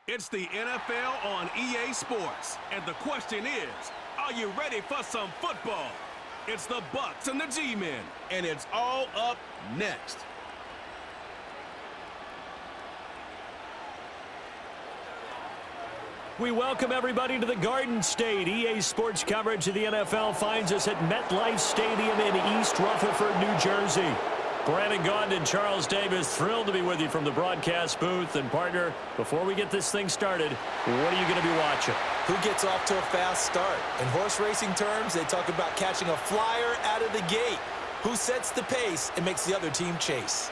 It's the NFL on EA Sports, and the question is, are you ready for some football? It's the Bucs and the G-Men, and it's all up next. We welcome everybody to the Garden State. EA Sports coverage of the NFL finds us at MetLife Stadium in East Rutherford, New Jersey. Brandon Gaudin and Charles Davis, thrilled to be with you from the broadcast booth. And partner, before we get this thing started, what are you going to be watching? Who gets off to a fast start? In horse racing terms, they talk about catching a flyer out of the gate. Who sets the pace and makes the other team chase?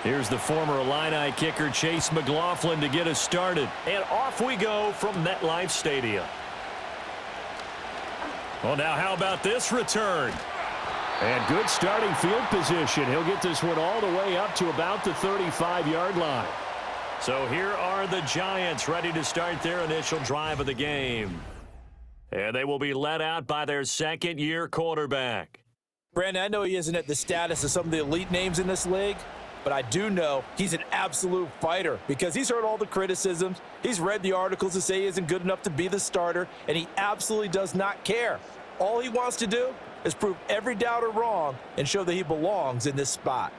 Here's the former Illini kicker Chase McLaughlin to get us started. And off we go from MetLife Stadium. Well, now how about this return? And good starting field position. He'll get this one all the way up to about the 35-yard line. So here are the Giants ready to start their initial drive of the game. And they will be led out by their second-year quarterback. Brandon, I know he isn't at the status of some of the elite names in this league, but I do know he's an absolute fighter because he's heard all the criticisms. He's read the articles that say he isn't good enough to be the starter, and he absolutely does not care. All he wants to do is prove every doubter wrong and show that he belongs in this spot.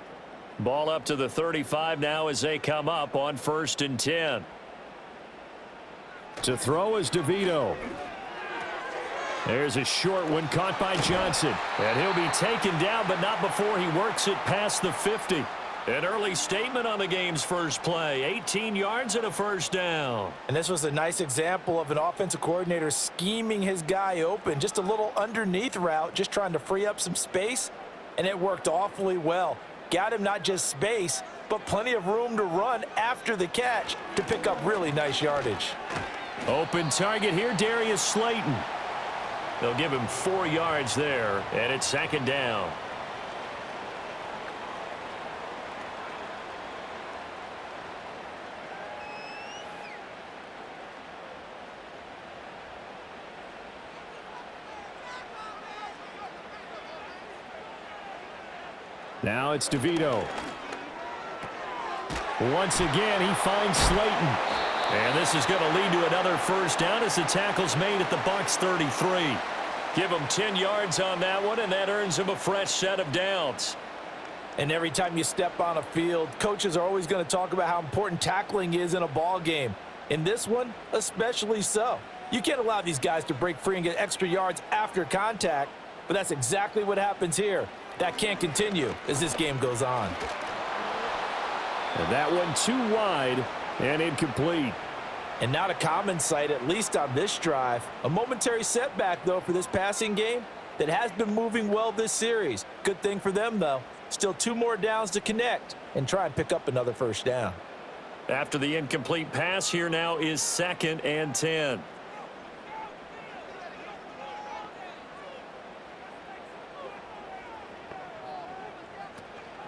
Ball up to the 35 now as they come up on 1st and 10. To throw is DeVito. There's a short one caught by Johnson. And he'll be taken down, but not before he works it past the 50. An early statement on the game's first play. 18 yards and a first down. And this was a nice example of an offensive coordinator scheming his guy open. Just a little underneath route, just trying to free up some space. And it worked awfully well. Got him not just space, but plenty of room to run after the catch to pick up really nice yardage. Open target here, Darius Slayton. They'll give him 4 yards there, and it's second down. Now it's DeVito. Once again, he finds Slayton. And this is going to lead to another first down as the tackle's made at the Bucs 33. Give him 10 yards on that one, and that earns him a fresh set of downs. And every time you step on a field, coaches are always going to talk about how important tackling is in a ball game. In this one, especially so. You can't allow these guys to break free and get extra yards after contact, but that's exactly what happens here. That can't continue as this game goes on. And that one too wide and incomplete. And not a common sight, at least on this drive. A momentary setback, though, for this passing game that has been moving well this series. Good thing for them, though. Still 2 more downs to connect and try and pick up another first down. After the incomplete pass, here now is 2nd and 10.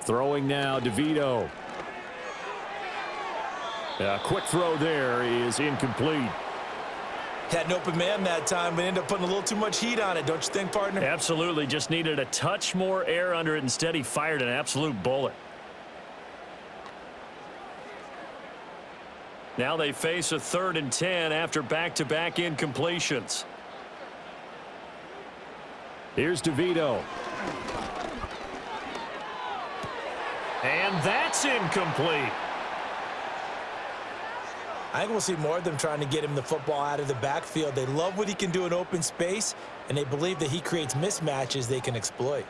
Throwing now, DeVito. A quick throw there is incomplete. Had an open man that time, but ended up putting a little too much heat on it, don't you think, partner? Absolutely. Just needed a touch more air under it. Instead, he fired an absolute bullet. Now they face a 3rd and 10 after back-to-back incompletions. Here's DeVito. And that's incomplete. I think we'll see more of them trying to get him the football out of the backfield. They love what he can do in open space, and they believe that he creates mismatches they can exploit.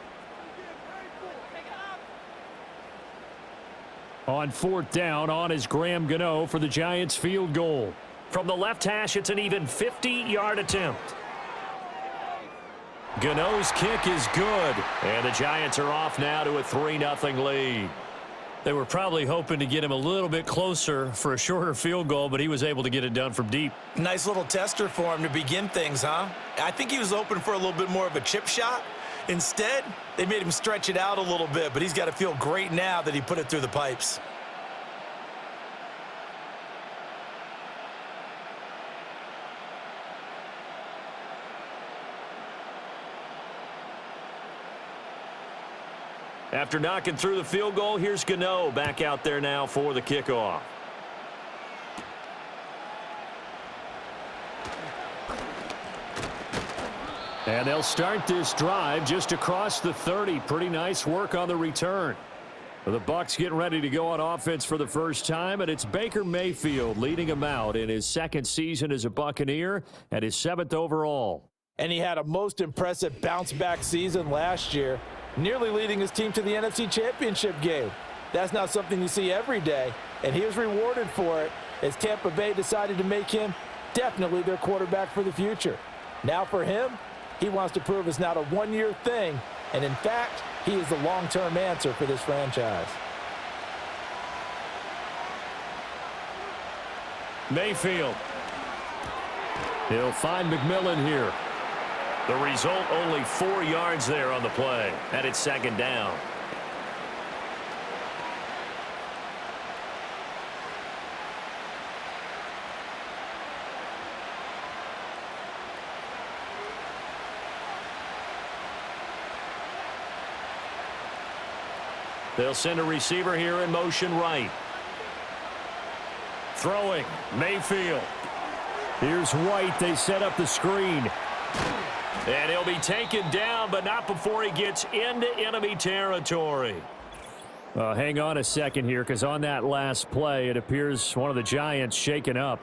On 4th down, on is Graham Gano for the Giants field goal. From the left hash, it's an even 50-yard attempt. Gano's kick is good, and the Giants are off now to a 3-0 lead. They were probably hoping to get him a little bit closer for a shorter field goal, but he was able to get it done from deep. Nice little tester for him to begin things, huh? I think he was hoping for a little bit more of a chip shot. Instead, they made him stretch it out a little bit, but he's got to feel great now that he put it through the pipes. After knocking through the field goal, here's Gano back out there now for the kickoff. And they'll start this drive just across the 30. Pretty nice work on the return. The Bucs getting ready to go on offense for the first time, and it's Baker Mayfield leading him out in his second season as a Buccaneer and his 7th overall. And he had a most impressive bounce-back season last year, nearly leading his team to the NFC Championship game. That's not something you see every day, and he was rewarded for it as Tampa Bay decided to make him definitely their quarterback for the future. Now for him, he wants to prove it's not a one-year thing, and in fact, he is the long-term answer for this franchise. Mayfield. He'll find McMillan here. The result, only 4 yards there on the play, and it's second down. They'll send a receiver here in motion right. Throwing, Mayfield. Here's White. They set up the screen. And he'll be taken down, but not before he gets into enemy territory. Hang on a second here, because on that last play, it appears one of the Giants shaken up.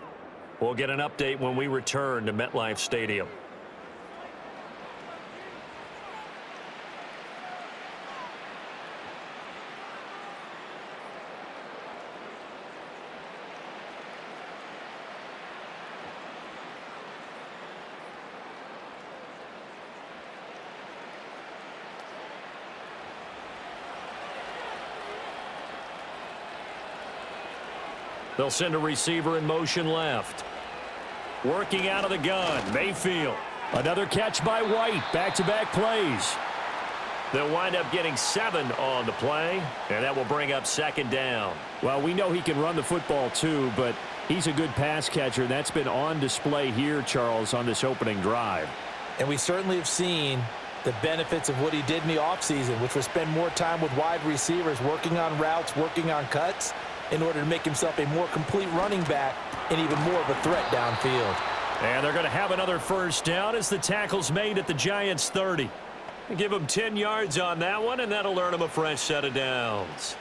We'll get an update when we return to MetLife Stadium. They'll send a receiver in motion left. Working out of the gun, Mayfield. Another catch by White. Back-to-back plays. They'll wind up getting 7 on the play, and that will bring up second down. Well, we know he can run the football too, but he's a good pass catcher. That's been on display here, Charles, on this opening drive. And we certainly have seen the benefits of what he did in the offseason, which was spend more time with wide receivers, working on routes, working on cuts, in order to make himself a more complete running back and even more of a threat downfield. And they're going to have another first down as the tackle's made at the Giants' 30. Give him 10 yards on that one, and that'll earn him a fresh set of downs.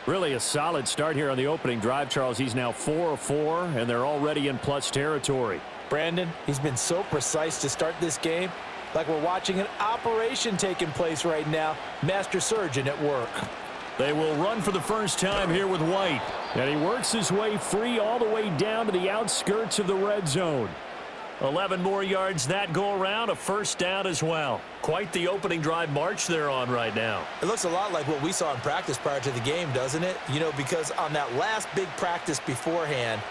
Really a solid start here on the opening drive, Charles. He's now 4 of 4, and they're already in plus territory. Brandon, he's been so precise to start this game, like we're watching an operation taking place right now. Master surgeon at work. They will run for the first time here with White. And he works his way free all the way down to the outskirts of the red zone. 11 more yards that go around, a first down as well. Quite the opening drive march they're on right now. It looks a lot like what we saw in practice prior to the game, doesn't it? You know, because on that last big practice beforehand,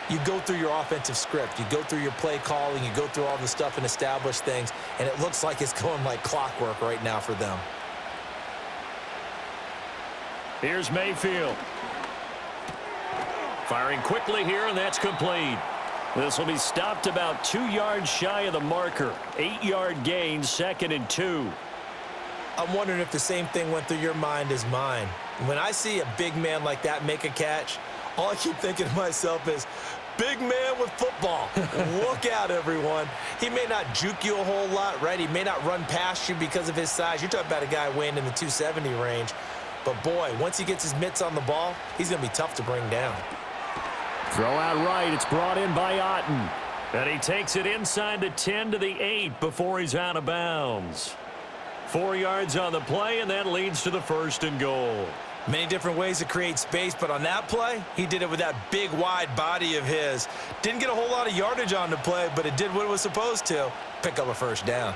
you go through your offensive script. You go through your play calling. You go through all the stuff and establish things. And it looks like it's going like clockwork right now for them. Here's Mayfield. Firing quickly here, and that's complete. This will be stopped about 2 yards shy of the marker. 8-yard gain, 2nd and 2. I'm wondering if the same thing went through your mind as mine. When I see a big man like that make a catch, all I keep thinking to myself is, big man with football. Look out, everyone. He may not juke you a whole lot, right? He may not run past you because of his size. You're talking about a guy weighing in the 270 range. But, boy, once he gets his mitts on the ball, he's going to be tough to bring down. Throw out right. It's brought in by Otten. And he takes it inside the 10 to the 8 before he's out of bounds. 4 yards on the play, and that leads to the 1st and goal. Many different ways to create space, but on that play, he did it with that big, wide body of his. Didn't get a whole lot of yardage on the play, but it did what it was supposed to. Pick up a first down.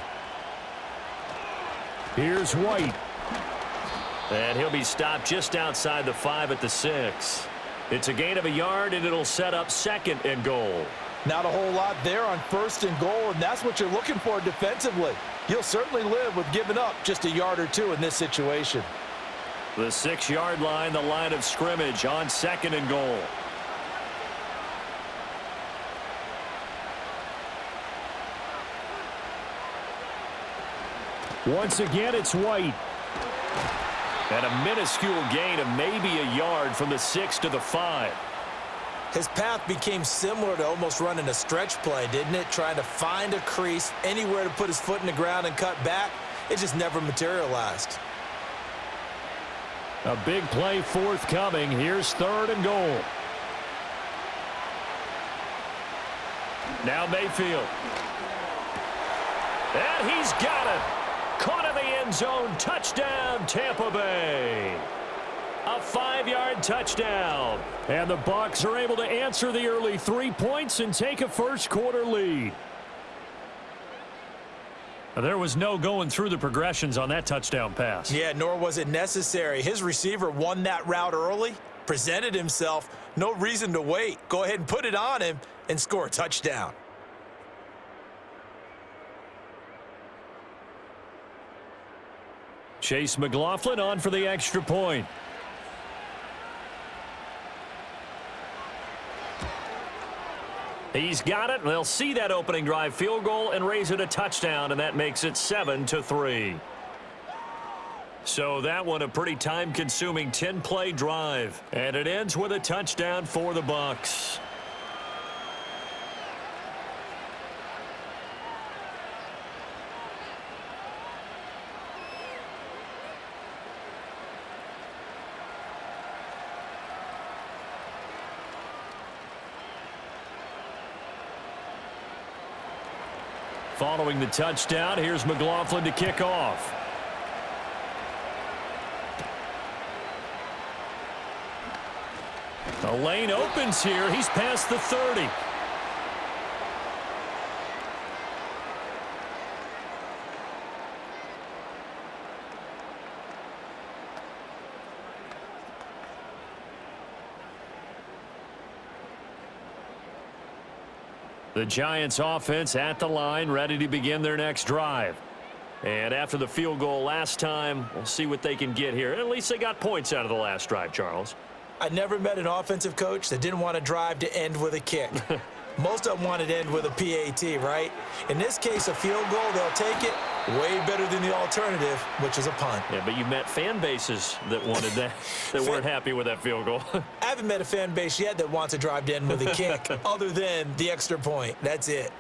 Here's White. And he'll be stopped just outside the 5 at the 6. It's a gain of a yard, and it'll set up 2nd and goal. Not a whole lot there on 1st and goal, and that's what you're looking for defensively. You'll certainly live with giving up just a yard or two in this situation. The 6-yard line, the line of scrimmage on 2nd and goal. Once again, it's White. And a minuscule gain of maybe a yard from the 6 to the 5. His path became similar to almost running a stretch play, didn't it? Trying to find a crease, anywhere to put his foot in the ground and cut back. It just never materialized. A big play forthcoming. Here's 3rd and goal. Now Mayfield. And he's got it. Caught in the end zone. Touchdown, Tampa Bay. A 5-yard touchdown. And the Bucs are able to answer the early 3 points and take a first-quarter lead. There was no going through the progressions on that touchdown pass. Yeah, nor was it necessary. His receiver won that route early, presented himself. No reason to wait. Go ahead and put it on him and score a touchdown. Chase McLaughlin on for the extra point. He's got it. They'll see that opening drive field goal and raise it a touchdown, and that makes it 7-3. So that one a pretty time-consuming 10-play drive, and it ends with a touchdown for the Bucs. Following the touchdown, here's McLaughlin to kick off. The lane opens here. He's past the 30. The Giants offense at the line, ready to begin their next drive. And after the field goal last time, we'll see what they can get here. At least they got points out of the last drive, Charles. I never met an offensive coach that didn't want to drive to end with a kick. Most of them wanted to end with a PAT, right? In this case, a field goal, they'll take it. Way better than the alternative, which is a punt. Yeah, but you met fan bases that wanted that, that weren't happy with that field goal. I haven't met a fan base yet that wants to drive to end with a kick, other than the extra point. That's it.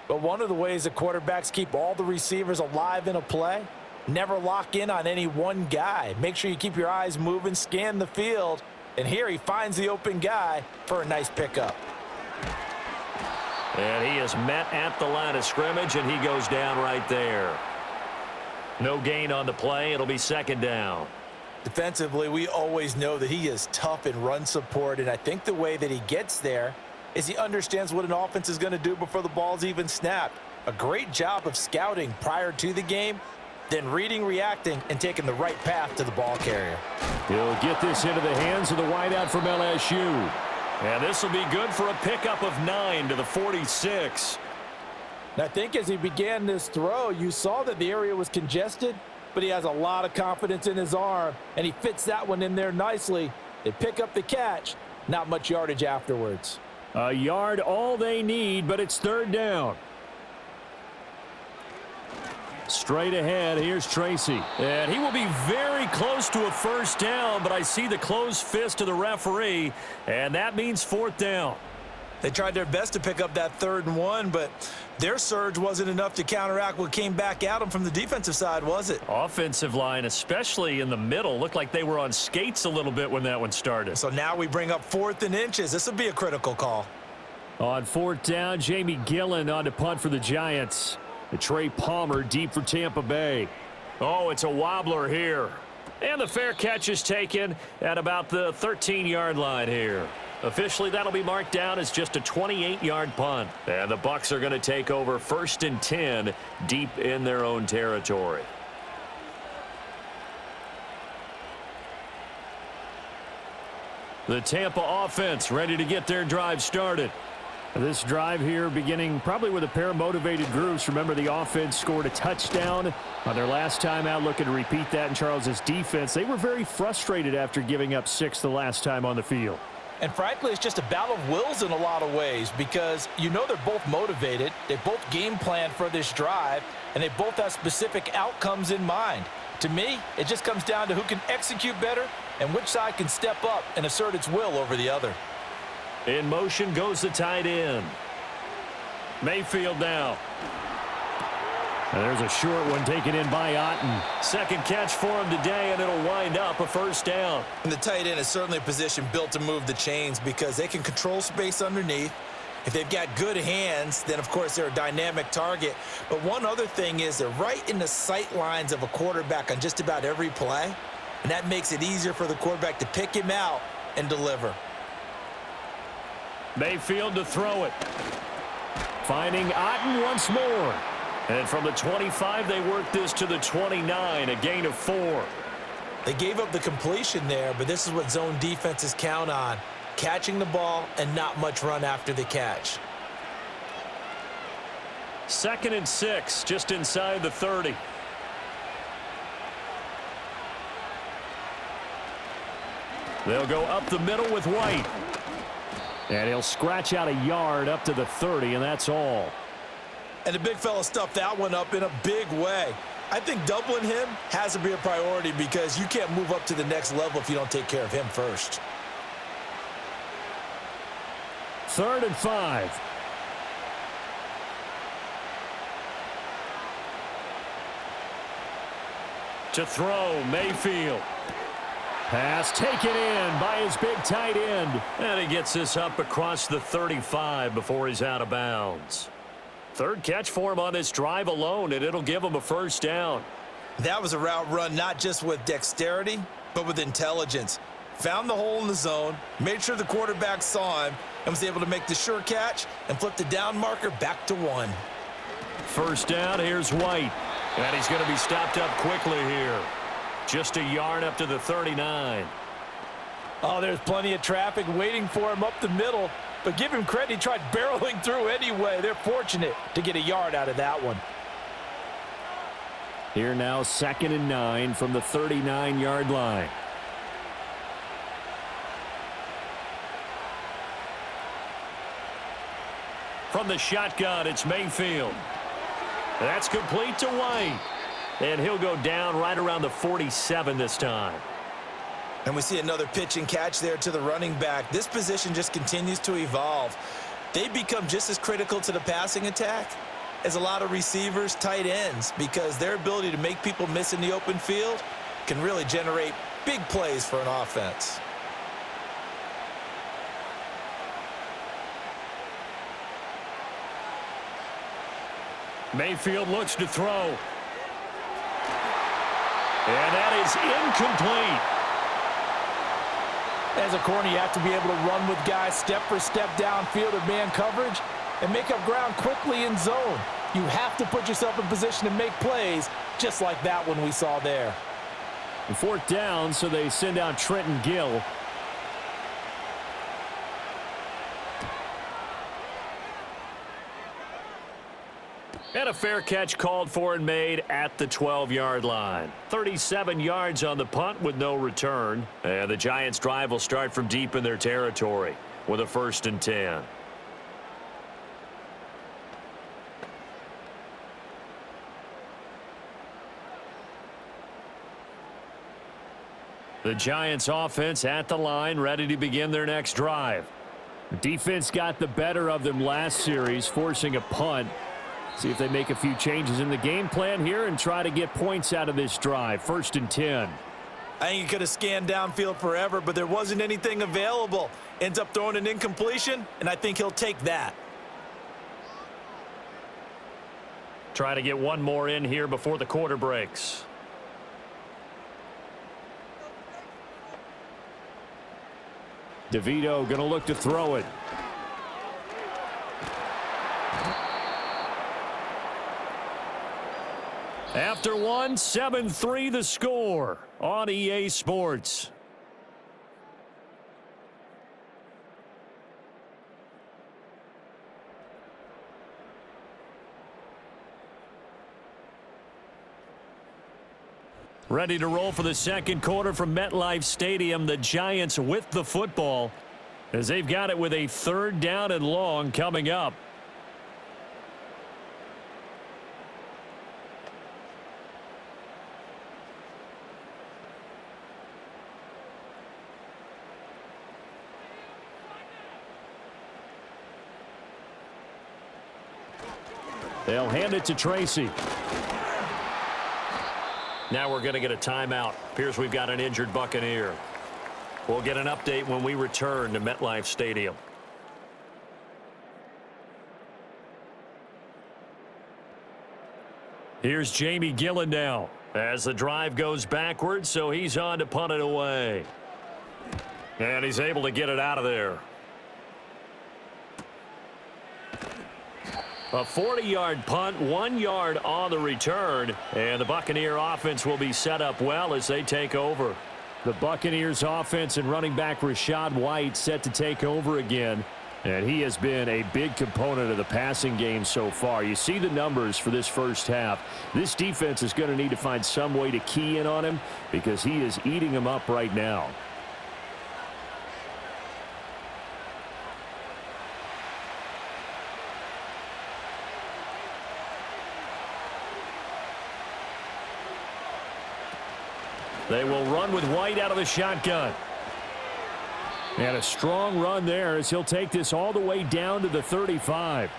But one of the ways the quarterbacks keep all the receivers alive in a play, never lock in on any one guy. Make sure you keep your eyes moving, scan the field, and here he finds the open guy for a nice pickup. And he is met at the line of scrimmage, and he goes down right there. No gain on the play. It'll be 2nd down. Defensively, we always know that he is tough in run support, and I think the way that he gets there is he understands what an offense is going to do before the ball's even snapped. A great job of scouting prior to the game, then reading, reacting, and taking the right path to the ball carrier. He'll get this into the hands of the wideout from LSU. And this will be good for a pickup of 9 to the 46. And I think as he began this throw, you saw that the area was congested, but he has a lot of confidence in his arm, and he fits that one in there nicely. They pick up the catch, not much yardage afterwards. A yard all they need, but it's 3rd down. Straight ahead, here's Tracy. And he will be very close to a 1st down, but I see the closed fist of the referee, and that means 4th down. They tried their best to pick up that 3rd and 1, but their surge wasn't enough to counteract what came back at them from the defensive side, was it? Offensive line, especially in the middle, looked like they were on skates a little bit when that one started. So now we bring up 4th and inches. This will be a critical call. On 4th down, Jamie Gillen on to punt for the Giants. The Trey Palmer deep for Tampa Bay. Oh, it's a wobbler here. And the fair catch is taken at about the 13-yard line here. Officially, that'll be marked down as just a 28-yard punt. And the Bucs are going to take over 1st and 10 deep in their own territory. The Tampa offense ready to get their drive started. This drive here beginning probably with a pair of motivated groups. Remember, the offense scored a touchdown on their last time out, looking to repeat that in Charles' defense. They were very frustrated after giving up 6 the last time on the field. And frankly, it's just a battle of wills in a lot of ways because you know they're both motivated. They both game plan for this drive, and they both have specific outcomes in mind. To me, it just comes down to who can execute better and which side can step up and assert its will over the other. In motion goes the tight end. Mayfield now. And there's a short one taken in by Otten. Second catch for him today, and it'll wind up a first down. And the tight end is certainly a position built to move the chains because they can control space underneath. If they've got good hands, then, of course, they're a dynamic target. But one other thing is they're right in the sight lines of a quarterback on just about every play, and that makes it easier for the quarterback to pick him out and deliver. Mayfield to throw it. Finding Otten once more. And from the 25, they work this to the 29, a gain of 4. They gave up the completion there, but this is what zone defenses count on. Catching the ball and not much run after the catch. 2nd and 6, just inside the 30. They'll go up the middle with White. And he'll scratch out a yard up to the 30, and that's all. And the big fella stuffed that one up in a big way. I think doubling him has to be a priority because you can't move up to the next level if you don't take care of him first. 3rd and 5. To throw, Mayfield. Pass taken in by his big tight end. And he gets this up across the 35 before he's out of bounds. 3rd catch for him on this drive alone, and it'll give him a first down. That was a route run not just with dexterity, but with intelligence. Found the hole in the zone, made sure the quarterback saw him, and was able to make the sure catch and flip the down marker back to 1. First down, here's White. And he's going to be stopped up quickly here. Just a yard up to the 39. Oh, there's plenty of traffic waiting for him up the middle. But give him credit, he tried barreling through anyway. They're fortunate to get a yard out of that one. Here now, 2nd and 9 from the 39-yard line. From the shotgun, it's Mayfield. That's complete to White. And he'll go down right around the 47 this time. And we see another pitch and catch there to the running back. This position just continues to evolve. They become just as critical to the passing attack as a lot of receivers, tight ends, because their ability to make people miss in the open field can really generate big plays for an offense. Mayfield looks to throw. And that is incomplete. As a corner, you have to be able to run with guys step for step downfield of man coverage and make up ground quickly in zone. You have to put yourself in position to make plays just like that one we saw there. 4th down, so they send out Trenton Gill. And a fair catch called for and made at the 12-yard line. 37 yards on the punt with no return. And the Giants' drive will start from deep in their territory with a 1st and 10. The Giants' offense at the line, ready to begin their next drive. The defense got the better of them last series, forcing a punt. See if they make a few changes in the game plan here and try to get points out of this drive. 1st and 10. I think he could have scanned downfield forever, but there wasn't anything available. Ends up throwing an incompletion, and I think he'll take that. Try to get one more in here before the quarter breaks. DeVito going to look to throw it. After one, 7-3 the score on EA Sports. Ready to roll for the second quarter from MetLife Stadium. The Giants with the football as they've got it with a 3rd down and long coming up. They'll hand it to Tracy. Now we're going to get a timeout. Appears we've got an injured Buccaneer. We'll get an update when we return to MetLife Stadium. Here's Jamie Gillen now as the drive goes backwards, so he's on to punt it away. And he's able to get it out of there. A 40-yard punt, 1 yard on the return, and the Buccaneer offense will be set up well as they take over. The Buccaneers offense and running back Rachaad White set to take over again, and he has been a big component of the passing game so far. You see the numbers for this first half. This defense is going to need to find some way to key in on him because he is eating them up right now. They will run with White out of the shotgun. And a strong run there as he'll take this all the way down to the 35.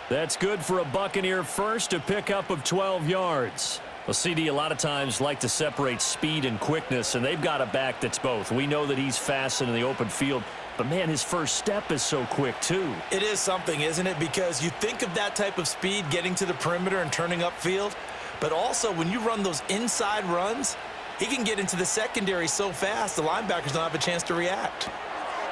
That's good for a Buccaneer first, to pick up of 12 yards. Well, CD a lot of times like to separate speed and quickness, and they've got a back that's both. We know that he's fast in the open field, but man, his first step is so quick too. It is something, isn't it? Because you think of that type of speed getting to the perimeter and turning upfield, but also when you run those inside runs, he can get into the secondary so fast the linebackers don't have a chance to react.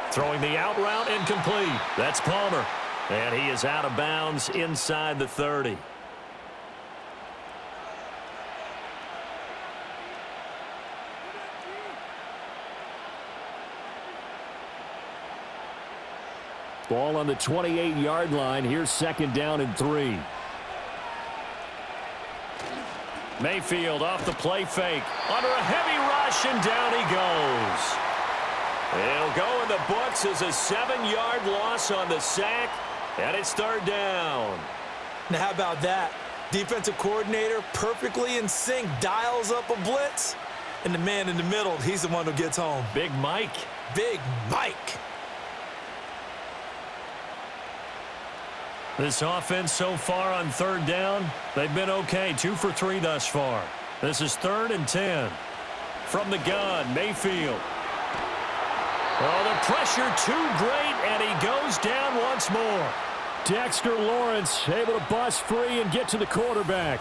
Throwing the out route, incomplete. That's Palmer. And he is out of bounds inside the 30. Ball on the 28-yard line. Here's 2nd down and 3. Mayfield off the play fake. Under a heavy rush, and down he goes. It'll go in the books as a 7-yard loss on the sack, and it's 3rd down. Now how about that? Defensive coordinator perfectly in sync, dials up a blitz, and the man in the middle, he's the one who gets home. Big Mike. Big Mike. This offense so far on 3rd down, they've been okay. 2 for 3 thus far. This is 3rd and 10. From the gun, Mayfield. Oh, the pressure too great, and he goes down once more. Dexter Lawrence able to bust free and get to the quarterback.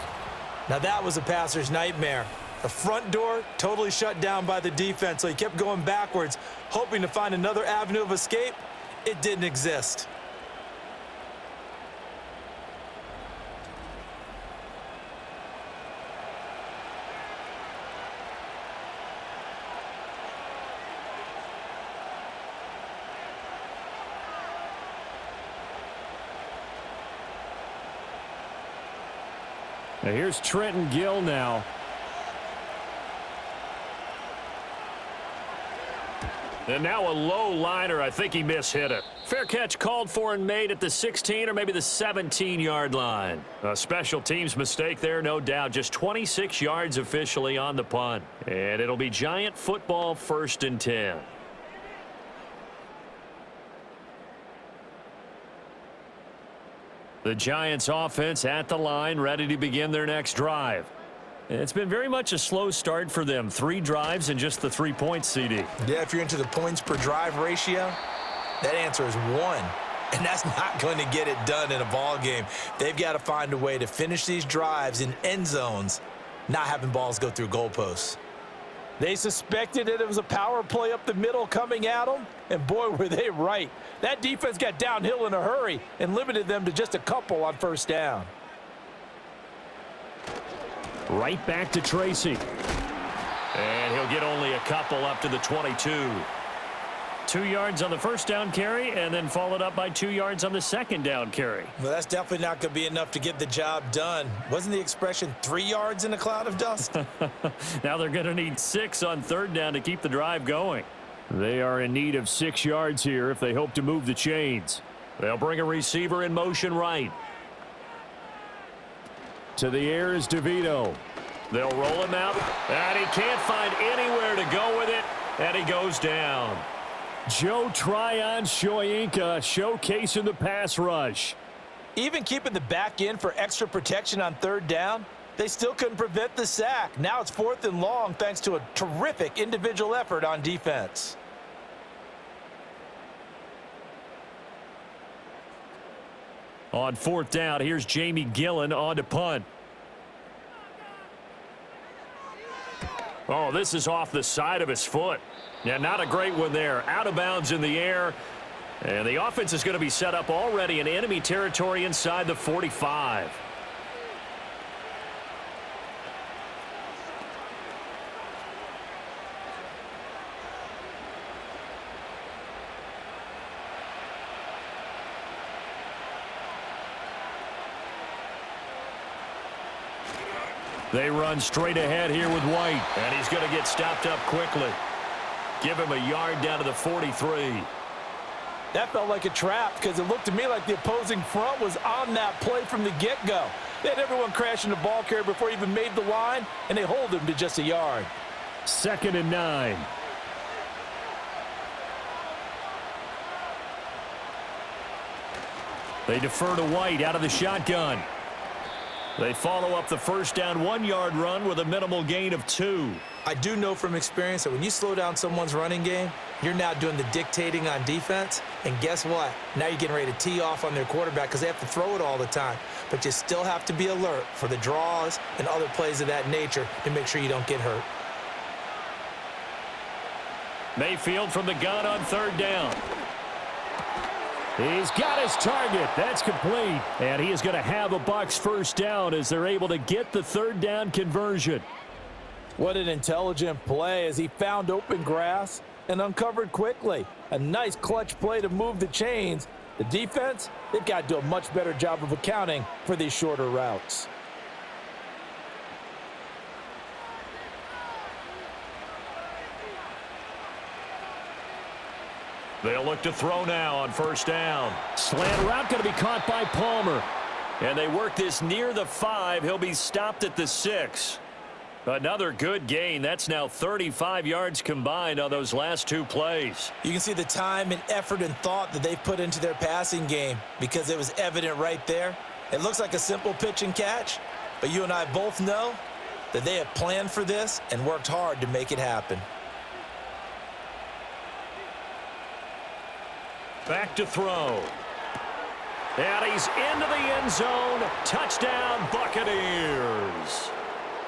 Now that was a passer's nightmare. The front door totally shut down by the defense, so he kept going backwards, hoping to find another avenue of escape. It didn't exist. Now here's Trenton Gill now. And now a low liner. I think he mishit it. Fair catch called for and made at the 16 or maybe the 17-yard line. A special teams mistake there, no doubt. Just 26 yards officially on the punt. And it'll be Giant football, 1st and 10. The Giants offense at the line, ready to begin their next drive. It's been very much a slow start for them. 3 drives and just the 3 points, CD. Yeah, if you're into the points per drive ratio, that answer is 1. And that's not going to get it done in a ball game. They've got to find a way to finish these drives in end zones, not having balls go through goalposts. They suspected that it was a power play up the middle coming at them, and boy, were they right. That defense got downhill in a hurry and limited them to just a couple on 1st down. Right back to Tracy. And he'll get only a couple up to the 22. 2 yards on the first down carry and then followed up by 2 yards on the second down carry. Well, that's definitely not going to be enough to get the job done. Wasn't the expression 3 yards in a cloud of dust? Now they're going to need 6 on third down to keep the drive going. They are in need of 6 yards here if they hope to move the chains. They'll bring a receiver in motion right. To the air is DeVito. They'll roll him out, and he can't find anywhere to go with it, and he goes down. Joe Tryon-Shoyinka showcasing the pass rush. Even keeping the back end for extra protection on third down, they still couldn't prevent the sack. Now it's 4th and long thanks to a terrific individual effort on defense. On 4th down, here's Jamie Gillen on to punt. Oh, this is off the side of his foot. Yeah, not a great one there. Out of bounds in the air. And the offense is going to be set up already in enemy territory inside the 45. They run straight ahead here with White. And he's going to get stopped up quickly. Give him a yard down to the 43. That felt like a trap because it looked to me like the opposing front was on that play from the get-go. They had everyone crashing the ball carrier before he even made the line, and they hold him to just a yard. 2nd and 9. They defer to White out of the shotgun. They follow up the first down 1-yard run with a minimal gain of 2. I do know from experience that when you slow down someone's running game, you're now doing the dictating on defense. And guess what? Now you're getting ready to tee off on their quarterback because they have to throw it all the time. But you still have to be alert for the draws and other plays of that nature to make sure you don't get hurt. Mayfield from the gun on 3rd down. He's got his target. That's complete. And he is going to have a Bucs first down as they're able to get the 3rd down conversion. What an intelligent play as he found open grass and uncovered quickly. A nice clutch play to move the chains. The defense, they've got to do a much better job of accounting for these shorter routes. They'll look to throw now on 1st down. Slant route going to be caught by Palmer. And they work this near the 5. He'll be stopped at the 6. Another good gain. That's now 35 yards combined on those last 2 plays. You can see the time and effort and thought that they've put into their passing game because it was evident right there. It looks like a simple pitch and catch, but you and I both know that they have planned for this and worked hard to make it happen. Back to throw. And he's into the end zone. Touchdown, Buccaneers.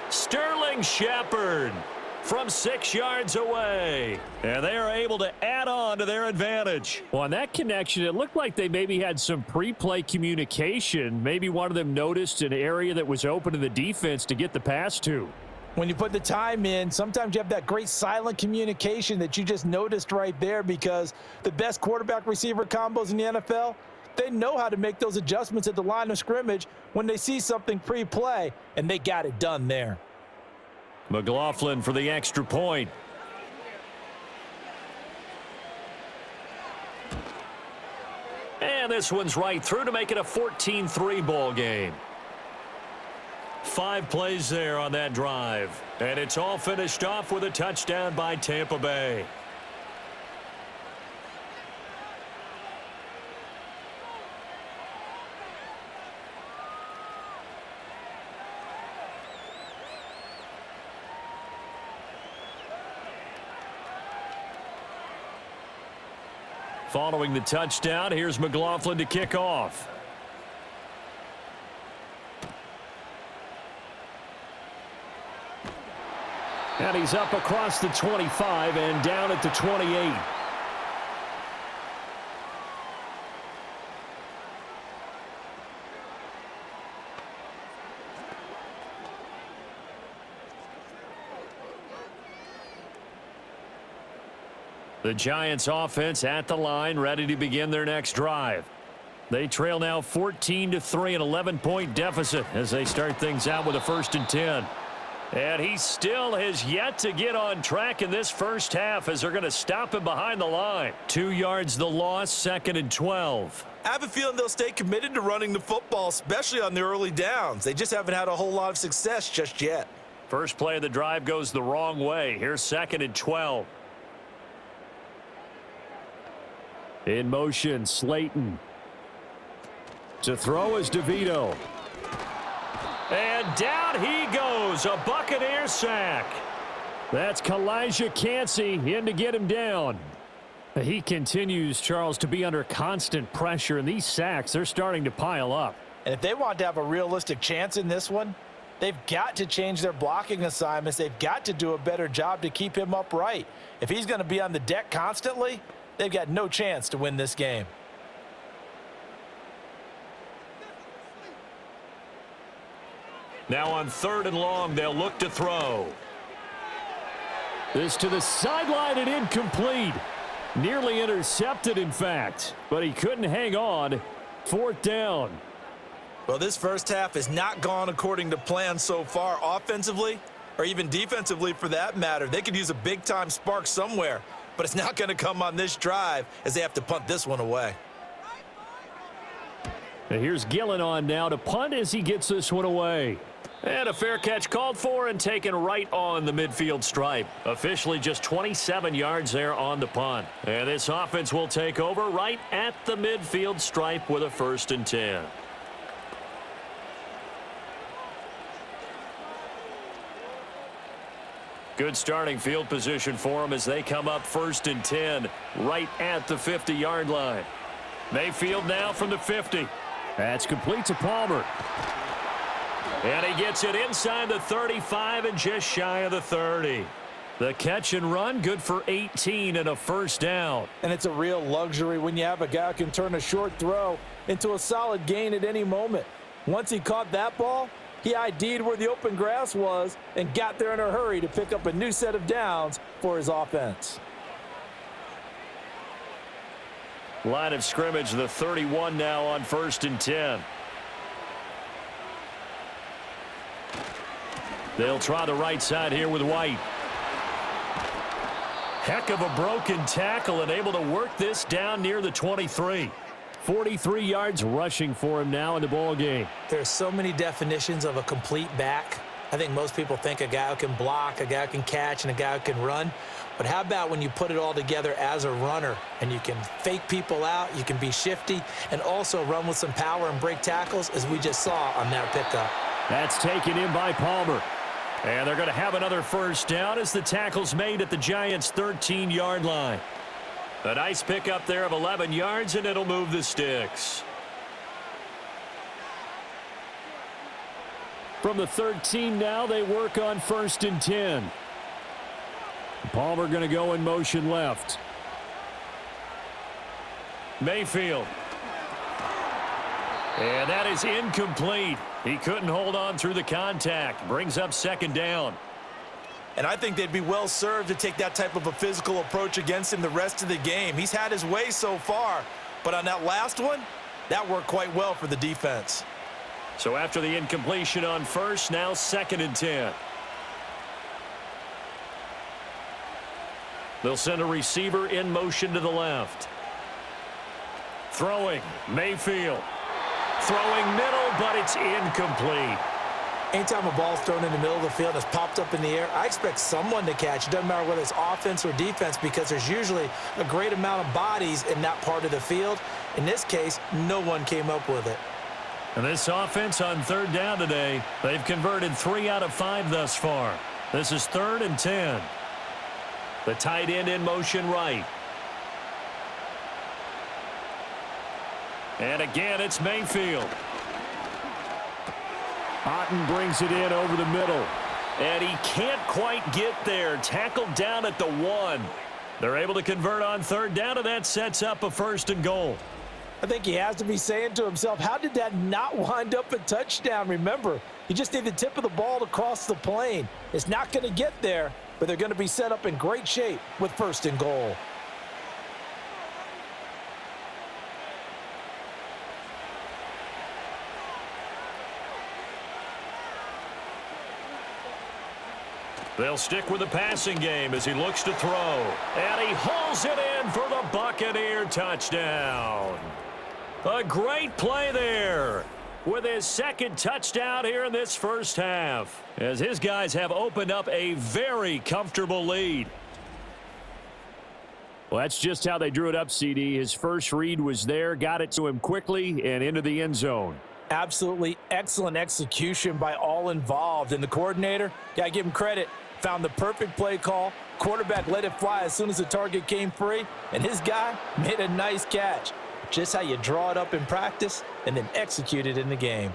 Sterling Shepard from 6 yards away. And they are able to add on to their advantage. Well, on that connection, it looked like they maybe had some pre-play communication. Maybe one of them noticed an area that was open to the defense to get the pass to. When you put the time in, sometimes you have that great silent communication that you just noticed right there because the best quarterback-receiver combos in the NFL, they know how to make those adjustments at the line of scrimmage when they see something pre-play, and they got it done there. McLaughlin for the extra point. And this one's right through to make it a 14-3 ball game. 5 plays there on that drive. And it's all finished off with a touchdown by Tampa Bay. Following the touchdown, here's McLaughlin to kick off. And he's up across the 25 and down at the 28. The Giants offense at the line, ready to begin their next drive. They trail now 14-3, an 11-point deficit as they start things out with a 1st and 10. And he still has yet to get on track in this first half as they're going to stop him behind the line. 2 yards the loss, 2nd and 12. I have a feeling they'll stay committed to running the football, especially on the early downs. They just haven't had a whole lot of success just yet. First play of the drive goes the wrong way. Here's 2nd and 12. In motion, Slayton. To throw is DeVito. And down he goes, a Buccaneer sack. That's Kalijah Cansey in to get him down. He continues, Charles, to be under constant pressure, and these sacks, they're starting to pile up. And if they want to have a realistic chance in this one, they've got to change their blocking assignments. They've got to do a better job to keep him upright. If he's going to be on the deck constantly, they've got no chance to win this game. Now on 3rd and long, they'll look to throw. This to the sideline and incomplete. Nearly intercepted, in fact, but he couldn't hang on. 4th down. Well, this first half has not gone according to plan so far offensively, or even defensively for that matter. They could use a big-time spark somewhere, but it's not going to come on this drive as they have to punt this one away. And here's Gillen on now to punt as he gets this one away. And a fair catch called for and taken right on the midfield stripe. Officially just 27 yards there on the punt. And this offense will take over right at the midfield stripe with a 1st and 10. Good starting field position for them as they come up 1st and 10 right at the 50-yard line. Mayfield now from the 50. That's complete to Palmer. And he gets it inside the 35 and just shy of the 30. The catch and run, good for 18 and a 1st down. And it's a real luxury when you have a guy who can turn a short throw into a solid gain at any moment. Once he caught that ball, he ID'd where the open grass was and got there in a hurry to pick up a new set of downs for his offense. Line of scrimmage, the 31 now on 1st and 10. They'll try the right side here with White. Heck of a broken tackle and able to work this down near the 23. 43 yards rushing for him now in the ball game. There's so many definitions of a complete back. I think most people think a guy who can block, a guy who can catch, and a guy who can run. But how about when you put it all together as a runner and you can fake people out, you can be shifty, and also run with some power and break tackles as we just saw on that pickup. That's taken in by Palmer. And they're going to have another 1st down as the tackle's made at the Giants' 13-yard line. A nice pickup there of 11 yards, and it'll move the sticks. From the 13 now, they work on 1st and 10. Palmer going to go in motion left. Mayfield. And that is incomplete. He couldn't hold on through the contact. Brings up 2nd down. And I think they'd be well served to take that type of a physical approach against him the rest of the game. He's had his way so far, but on that last one, that worked quite well for the defense. So after the incompletion on 1st, now 2nd and 10. They'll send a receiver in motion to the left. Throwing, Mayfield. Throwing middle, but it's incomplete. Anytime a ball's thrown in the middle of the field and it's popped up in the air, I expect someone to catch. It doesn't matter whether it's offense or defense because there's usually a great amount of bodies in that part of the field. In this case, no one came up with it. And this offense on 3rd down today, they've converted 3 out of 5 thus far. This is 3rd and 10. The tight end in motion right. And again, it's Mayfield. Otten brings it in over the middle. And he can't quite get there. Tackled down at the 1. They're able to convert on 3rd down, and that sets up a 1st and goal. I think he has to be saying to himself, how did that not wind up a touchdown? Remember, you just need the tip of the ball to cross the plane. It's not going to get there, but they're going to be set up in great shape with 1st and goal. They'll stick with the passing game as he looks to throw. And he hauls it in for the Buccaneer touchdown. A great play there with his second touchdown here in this first half, as his guys have opened up a very comfortable lead. Well, that's just how they drew it up, CD. His first read was there, got it to him quickly and into the end zone. Absolutely excellent execution by all involved. And the coordinator, got to give him credit, found the perfect play call. Quarterback let it fly as soon as the target came free, and his guy made a nice catch. Just how you draw it up in practice and then execute it in the game.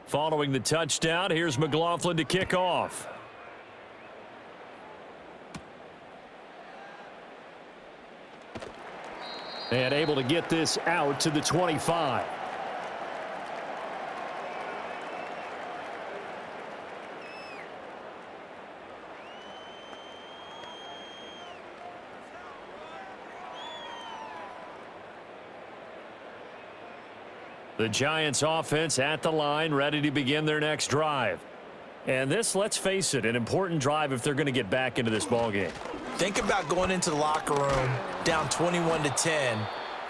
Following the touchdown, here's McLaughlin to kick off. And able to get this out to the 25. The Giants offense at the line, ready to begin their next drive. And this, let's face it, an important drive if they're going to get back into this ballgame. Think about going into the locker room down 21-10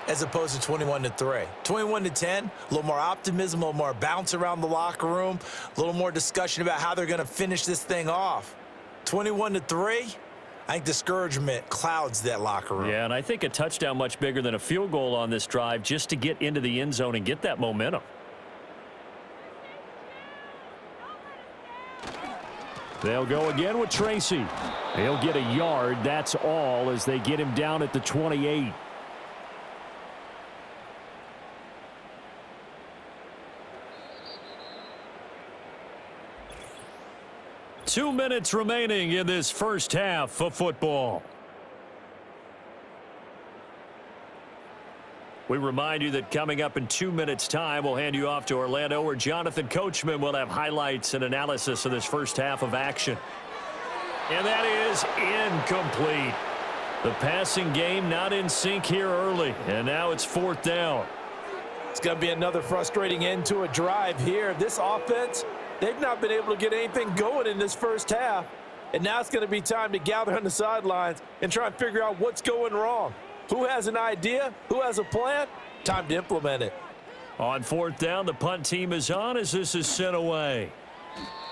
as opposed to 21-3. 21-10, a little more optimism, a little more bounce around the locker room, a little more discussion about how they're going to finish this thing off. 21-3, I think discouragement clouds that locker room. Yeah, and I think a touchdown much bigger than a field goal on this drive just to get into the end zone and get that momentum. They'll go again with Tracy. He'll get a yard, that's all, as they get him down at the 28. Two minutes remaining in this first half of football. We remind you that coming up in 2 minutes' time, we'll hand you off to Orlando, where Jonathan Coachman will have highlights and analysis of this first half of action. And that is incomplete. The passing game not in sync here early, and now it's fourth down. It's going to be another frustrating end to a drive here. This offense, they've not been able to get anything going in this first half. And now it's going to be time to gather on the sidelines and try and figure out what's going wrong. Who has an idea? Who has a plan? Time to implement it. On fourth down, the punt team is on as this is sent away.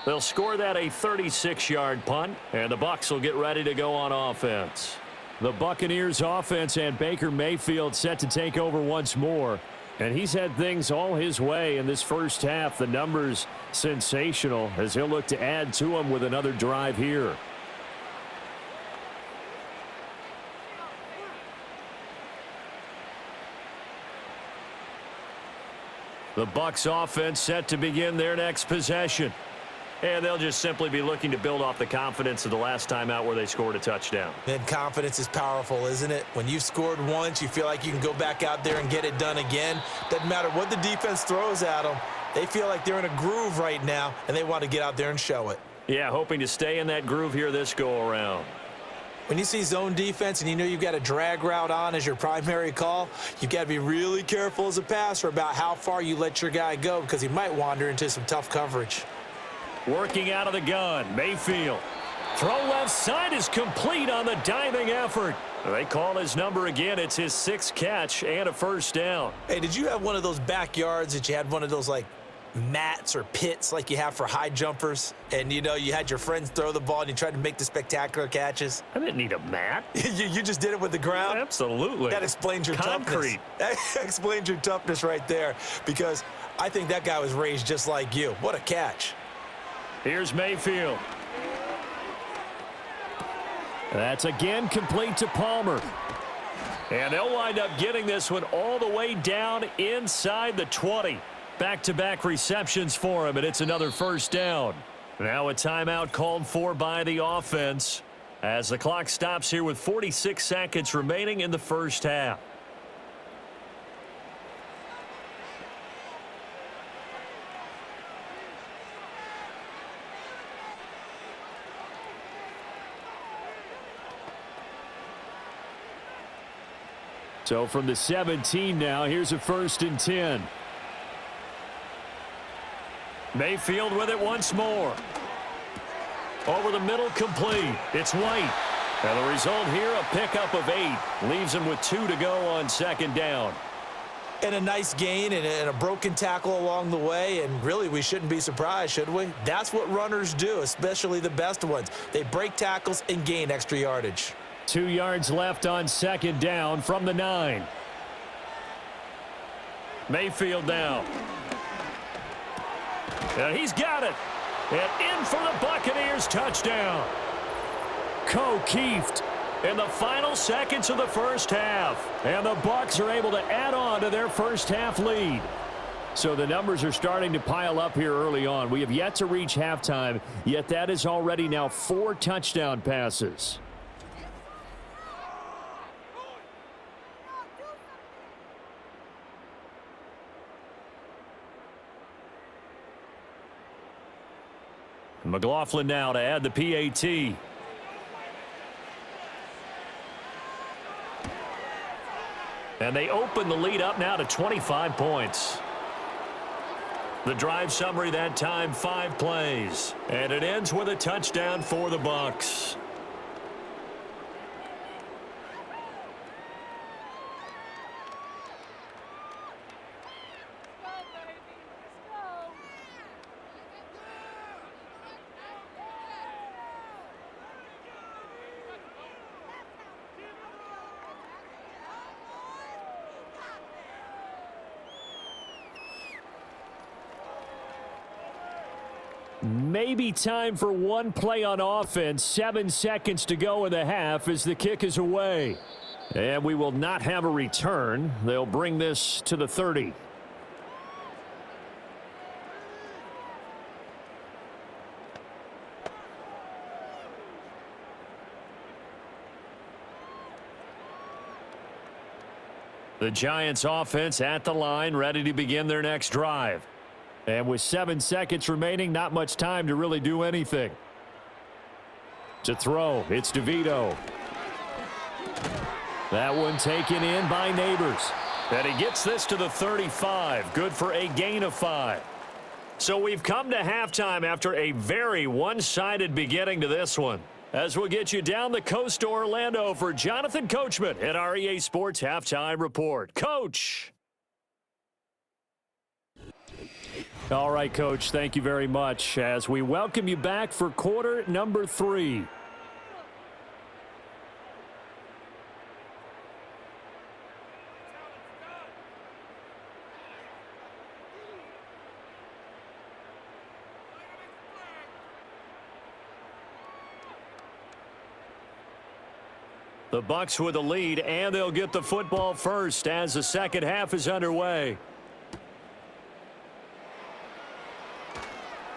They'll score that a 36-yard punt, and the Bucs will get ready to go on offense. The Buccaneers offense and Baker Mayfield set to take over once more. And he's had things all his way in this first half. The numbers sensational as he'll look to add to them with another drive here. The Bucs offense set to begin their next possession. And they'll just simply be looking to build off the confidence of the last time out where they scored a touchdown. And confidence is powerful, isn't it? When you've scored once, you feel like you can go back out there and get it done again. Doesn't matter what the defense throws at them. They feel like they're in a groove right now, and they want to get out there and show it. Yeah, hoping to stay in that groove here this go-around. When you see zone defense and you know you've got a drag route on as your primary call, you've got to be really careful as a passer about how far you let your guy go because he might wander into some tough coverage. Working out of the gun, Mayfield. Throw left side is complete on the diving effort. They call his number again. It's his sixth catch and a first down. Hey, did you have one of those backyards that you had one of those, like, mats or pits like you have for high jumpers, and you know you had your friends throw the ball and you tried to make the spectacular catches? I didn't need a mat. you just did it with the ground? Absolutely. That explains your concrete. Toughness. That explains your toughness right there, because I think that guy was raised just like you. What a catch. Here's Mayfield. That's again complete to Palmer. And they'll wind up getting this one all the way down inside the 20. Back-to-back receptions for him, and it's another first down. Now a timeout called for by the offense as the clock stops here with 46 seconds remaining in the first half. So from the 17 now, here's a 1st and 10. Mayfield with it once more. Over the middle, complete. It's White. And the result here, a pickup of 8. Leaves him with 2 to go on 2nd down. And a nice gain and a broken tackle along the way, and really we shouldn't be surprised, should we? That's what runners do, especially the best ones. They break tackles and gain extra yardage. 2 yards left on 2nd down from the 9. Mayfield now. And he's got it. And in for the Buccaneers touchdown. Keeft in the final seconds of the first half. And the Bucs are able to add on to their first half lead. So the numbers are starting to pile up here early on. We have yet to reach halftime, yet that is already now 4 touchdown passes. McLaughlin now to add the PAT. And they open the lead up now to 25 points. The drive summary that time, 5 plays. And it ends with a touchdown for the Bucs. Maybe time for one play on offense. 7 seconds to go in the half as the kick is away. And we will not have a return. They'll bring this to the 30. The Giants offense at the line, ready to begin their next drive. And with 7 seconds remaining, not much time to really do anything. To throw, it's DeVito. That one taken in by Neighbors. And he gets this to the 35. Good for a gain of 5. So we've come to halftime after a very one-sided beginning to this one. As we'll get you down the coast to Orlando for Jonathan Coachman at our EA Sports Halftime Report. Coach! All right, Coach, thank you very much as we welcome you back for quarter number 3. The Bucs with the lead, and they'll get the football first as the second half is underway.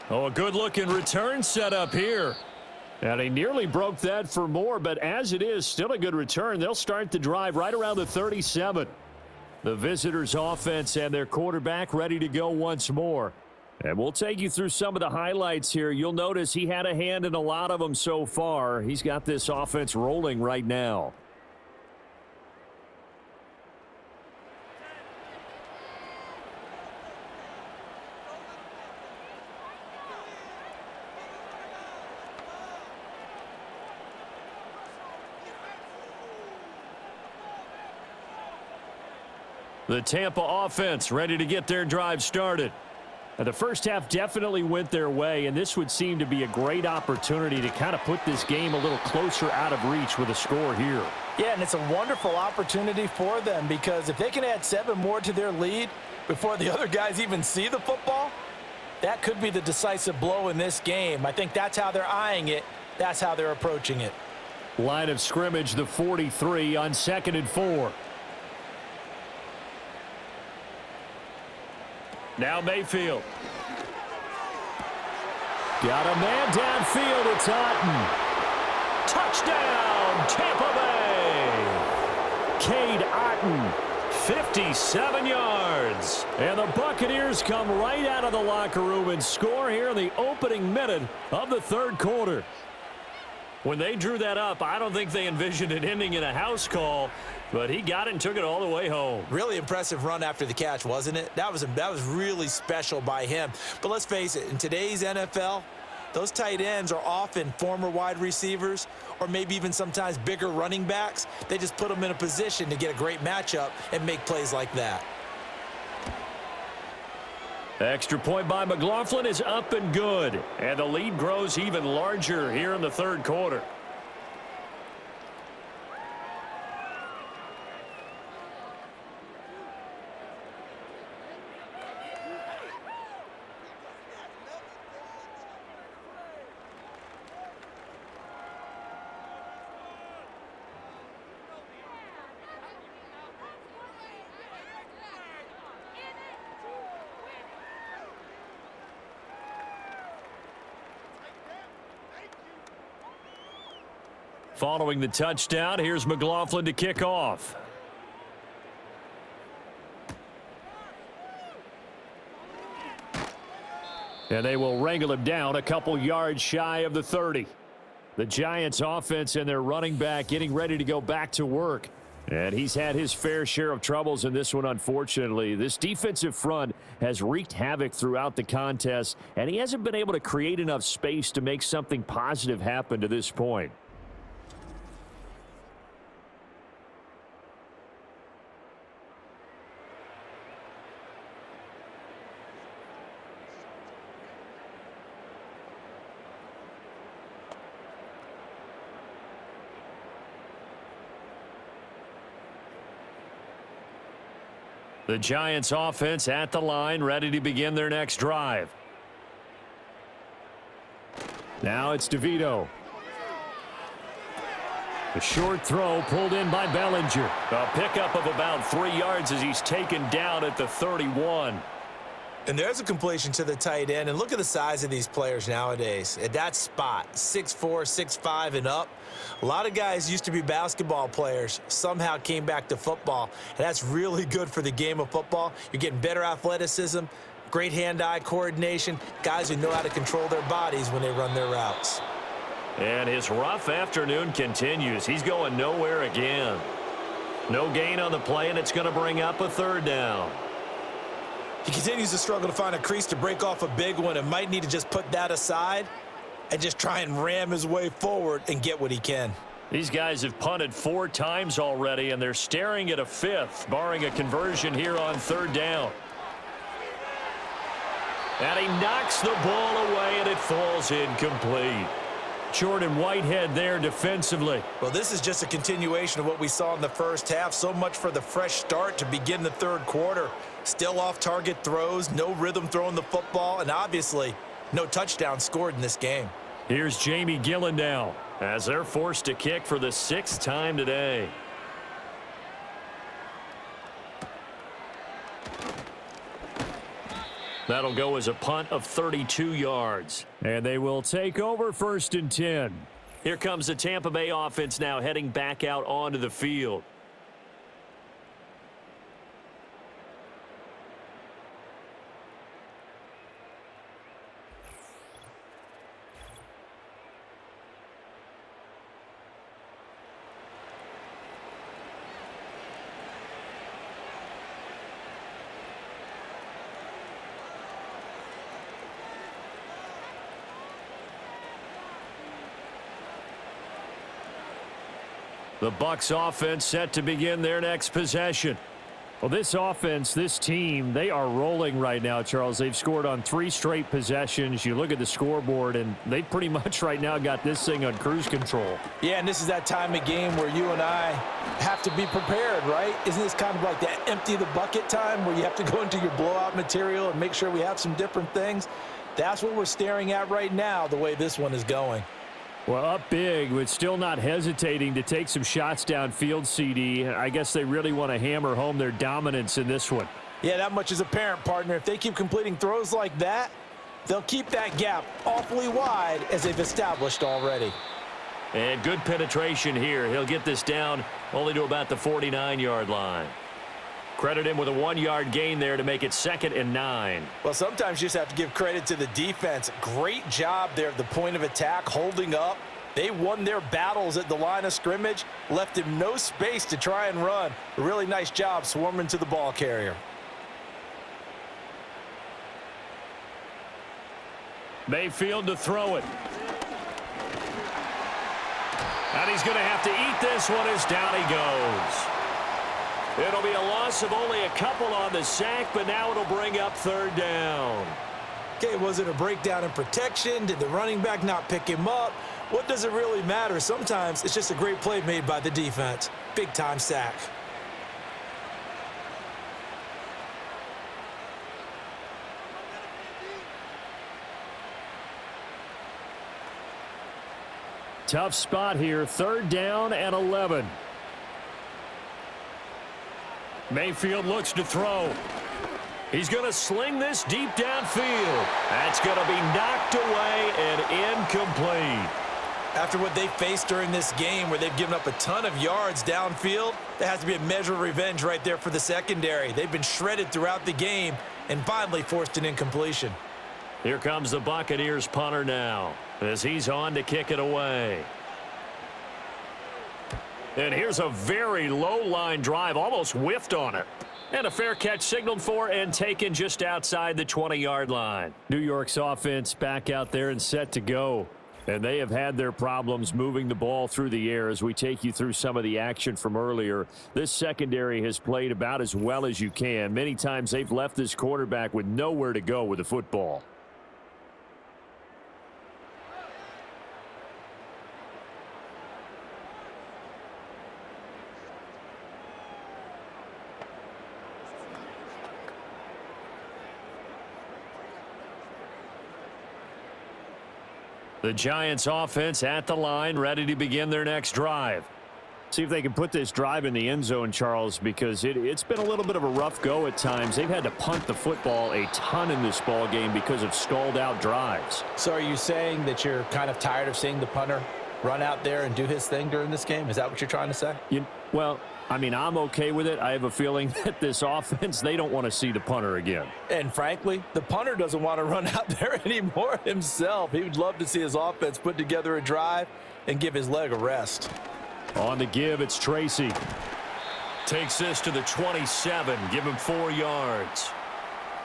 Oh, a good-looking return set up here. And he nearly broke that for more, but as it is, still a good return. They'll start the drive right around the 37. The visitors' offense and their quarterback ready to go once more. And we'll take you through some of the highlights here. You'll notice he had a hand in a lot of them so far. He's got this offense rolling right now. The Tampa offense ready to get their drive started. And the first half definitely went their way, and this would seem to be a great opportunity to kind of put this game a little closer out of reach with a score here. Yeah, and it's a wonderful opportunity for them because if they can add 7 more to their lead before the other guys even see the football, that could be the decisive blow in this game. I think that's how they're eyeing it. That's how they're approaching it. Line of scrimmage, the 43 on 2nd and 4. Now Mayfield. Got a man downfield. It's Otten. Touchdown, Tampa Bay. Cade Otten, 57 yards. And the Buccaneers come right out of the locker room and score here in the opening minute of the third quarter. When they drew that up, I don't think they envisioned it ending in a house call, but he got it and took it all the way home. Really impressive run after the catch, wasn't it? That was really special by him. But let's face it, in today's NFL, those tight ends are often former wide receivers or maybe even sometimes bigger running backs. They just put them in a position to get a great matchup and make plays like that. Extra point by McLaughlin is up and good. And the lead grows even larger here in the third quarter. Following the touchdown, here's McLaughlin to kick off. And they will wrangle him down a couple yards shy of the 30. The Giants offense and their running back getting ready to go back to work. And he's had his fair share of troubles in this one, unfortunately. This defensive front has wreaked havoc throughout the contest, and he hasn't been able to create enough space to make something positive happen to this point. The Giants offense at the line, ready to begin their next drive. Now it's DeVito. The short throw pulled in by Bellinger. A pickup of about 3 yards as he's taken down at the 31. And there's a completion to the tight end. And look at the size of these players nowadays. At that spot, 6'4", 6'5", and up. A lot of guys used to be basketball players, somehow came back to football. And that's really good for the game of football. You're getting better athleticism, great hand-eye coordination, guys who know how to control their bodies when they run their routes. And his rough afternoon continues. He's going nowhere again. No gain on the play, and it's going to bring up a third down. He continues to struggle to find a crease to break off a big one and might need to just put that aside and just try and ram his way forward and get what he can. These guys have punted 4 times already, and they're staring at a 5th, barring a conversion here on third down. And he knocks the ball away, and it falls incomplete. Jordan Whitehead there defensively. Well, this is just a continuation of what we saw in the first half. So much for the fresh start to begin the third quarter. Still off-target throws, no rhythm throwing the football, and obviously no touchdown scored in this game. Here's Jamie Gillen now as they're forced to kick for the 6th time today. That'll go as a punt of 32 yards. And they will take over 1st and 10. Here comes the Tampa Bay offense now heading back out onto the field. The Bucs offense set to begin their next possession. Well, this offense, this team, they are rolling right now, Charles. They've scored on 3 straight possessions. You look at the scoreboard, and they pretty much right now got this thing on cruise control. Yeah, and this is that time of game where you and I have to be prepared, right? Isn't this kind of like that empty the bucket time where you have to go into your blowout material and make sure we have some different things? That's what we're staring at right now, the way this one is going. Well, up big, but still not hesitating to take some shots downfield, CD. I guess they really want to hammer home their dominance in this one. Yeah, that much is apparent, partner. If they keep completing throws like that, they'll keep that gap awfully wide as they've established already. And good penetration here. He'll get this down only to about the 49-yard line. Credit him with a 1-yard gain there to make it 2nd and 9. Well, sometimes you just have to give credit to the defense. Great job there at the point of attack, holding up, They won their battles at the line of scrimmage, left him no space to try and run. A really nice job swarming to the ball carrier. Mayfield to throw it. And he's going to have to eat this one as down he goes. It'll be a loss of only a couple on the sack, but now it'll bring up third down. Okay, was it a breakdown in protection? Did the running back not pick him up? What does it really matter? Sometimes it's just a great play made by the defense. Big-time sack. Tough spot here, third down and 11. Mayfield looks to throw. He's going to sling this deep downfield. That's going to be knocked away and incomplete. After what they faced during this game where they've given up a ton of yards downfield, there has to be a measure of revenge right there for the secondary. They've been shredded throughout the game and finally forced an incompletion. Here comes the Buccaneers punter now as he's on to kick it away. And here's a very low line drive, almost whiffed on it. And a fair catch signaled for and taken just outside the 20-yard line. New York's offense back out there and set to go. And they have had their problems moving the ball through the air as we take you through some of the action from earlier. This secondary has played about as well as you can. Many times they've left this quarterback with nowhere to go with the football. The Giants offense at the line, ready to begin their next drive. See if they can put this drive in the end zone, Charles, because it's been a little bit of a rough go at times. They've had to punt the football a ton in this ball game because of stalled out drives. So are you saying that you're kind of tired of seeing the punter run out there and do his thing during this game? Is that what you're trying to say? Well, I mean, I'm okay with it. I have a feeling that this offense, they don't want to see the punter again. And frankly, the punter doesn't want to run out there anymore himself. He would love to see his offense put together a drive and give his leg a rest. On the give, it's Tracy. Takes this to the 27, give him 4 yards.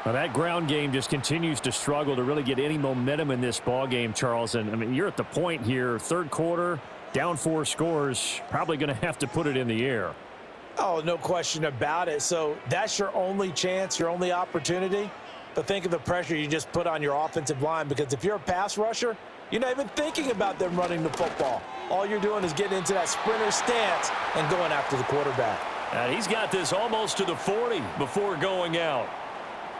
Now that ground game just continues to struggle to really get any momentum in this ball game, Charles. And I mean, you're at the point here, third quarter, down 4 scores, probably going to have to put it in the air. Oh, no question about it. So that's your only chance, your only opportunity. But think of the pressure you just put on your offensive line, because if you're a pass rusher, you're not even thinking about them running the football. All you're doing is getting into that sprinter stance and going after the quarterback. And he's got this almost to the 40 before going out.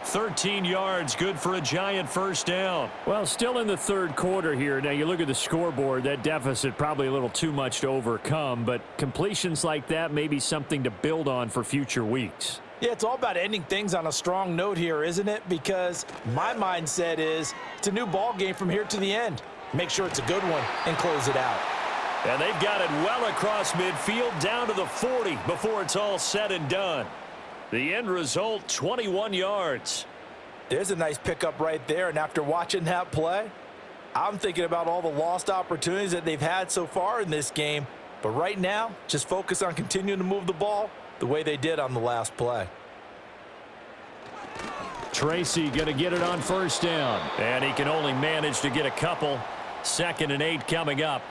13 yards, good for a Giant first down. Well, still in the third quarter here. Now, you look at the scoreboard, that deficit probably a little too much to overcome, but completions like that may be something to build on for future weeks. Yeah, it's all about ending things on a strong note here, isn't it? Because my mindset is it's a new ball game from here to the end. Make sure it's a good one and close it out. And they've got it well across midfield down to the 40 before it's all said and done. The end result, 21 yards. There's a nice pickup right there, and after watching that play, I'm thinking about all the lost opportunities that they've had so far in this game. But right now, just focus on continuing to move the ball the way they did on the last play. Tracy going to get it on first down. And he can only manage to get a couple. 2nd and 8 coming up.